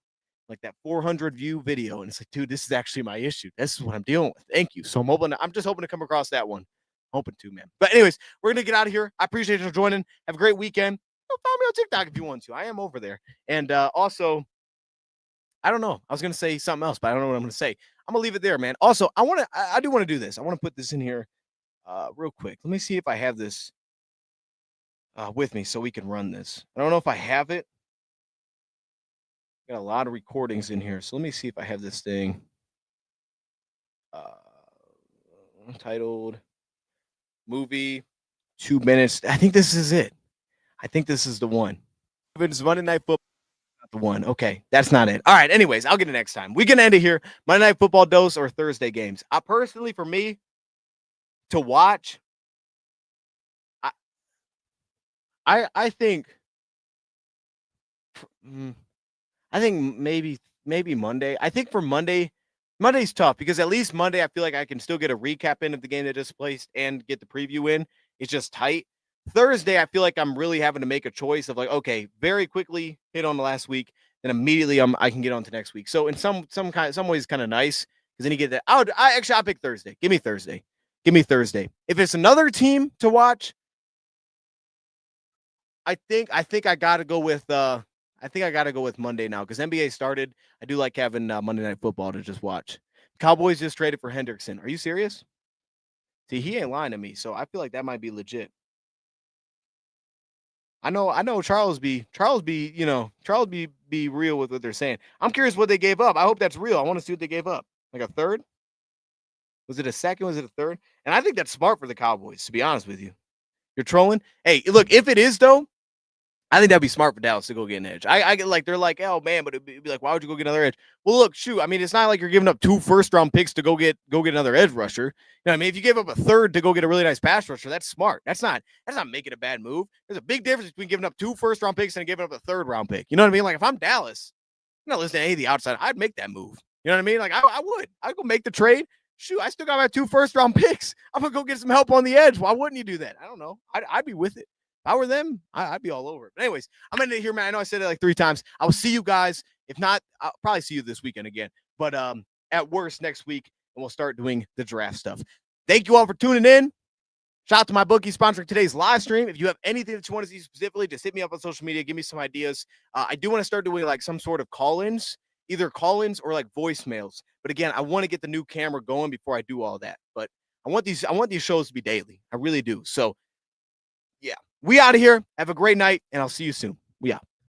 like that 400 view video, and it's like, dude, this is actually my issue. This is what I'm dealing with. Thank you. So I'm just hoping to come across that one. Hoping to, man. But anyways, we're gonna get out of here. I appreciate you for joining. Have a great weekend. Follow me on TikTok if you want to. I am over there. And also, I don't know. I was gonna say something else, but I don't know what I'm gonna say. I'm gonna leave it there, man. Also, I do want to do this. I want to put this in here real quick. Let me see if I have this with me so we can run this. I don't know if I have it. Got a lot of recordings in here, so let me see if I have this thing titled movie 2 minutes. I think this is it. I think this is the one. If it's Monday Night Football, not the one. Okay, that's not it. All right. Anyways, I'll get it next time. We can end it here. Monday Night Football dose or Thursday games. Personally, for me to watch, I think maybe Monday. I think for Monday's tough because at least Monday I feel like I can still get a recap in of the game that just placed and get the preview in. It's just tight. Thursday I feel like I'm really having to make a choice of like, okay, very quickly hit on the last week, then immediately I can get on to next week. So in some ways kind of nice because then you get that. I'll pick Thursday. Give me Thursday. If it's another team to watch, I think I gotta go with Monday now because NBA started. I do like having Monday Night Football to just watch. Cowboys just traded for Hendrickson. Are you serious? See, he ain't lying to me, so I feel like that might be legit. I know Charles be real with what they're saying. I'm curious what they gave up. I hope that's real. I want to see what they gave up. Like a third? Was it a second? Was it a third? And I think that's smart for the Cowboys, to be honest with you. You're trolling? Hey, look, if it is though, I think that'd be smart for Dallas to go get an edge. I get like, they're like, oh man, but it'd be like, why would you go get another edge? Well, look, shoot. I mean, it's not like you're giving up 2 first-round picks to go get another edge rusher. You know what I mean? If you gave up a third to go get a really nice pass rusher, that's smart. That's not making a bad move. There's a big difference between giving up 2 first-round picks and giving up a third-round pick. You know what I mean? Like if I'm Dallas, I'm not listening to any of the outside. I'd make that move. You know what I mean? Like I would. I'd go make the trade. Shoot, I still got my 2 first-round picks. I'm gonna go get some help on the edge. Why wouldn't you do that? I don't know. I'd be with it. If I were them, I'd be all over it. But anyways, I'm going to here, man. I know I said it like 3 times. I will see you guys. If not, I'll probably see you this weekend again. But at worst next week, and we'll start doing the draft stuff. Thank you all for tuning in. Shout out to my bookie sponsoring today's live stream. If you have anything that you want to see specifically, just hit me up on social media. Give me some ideas. I do want to start doing like some sort of call-ins, either call-ins or like voicemails. But again, I want to get the new camera going before I do all that. But I want these shows to be daily. I really do. So, yeah. We out of here. Have a great night, and I'll see you soon. We out.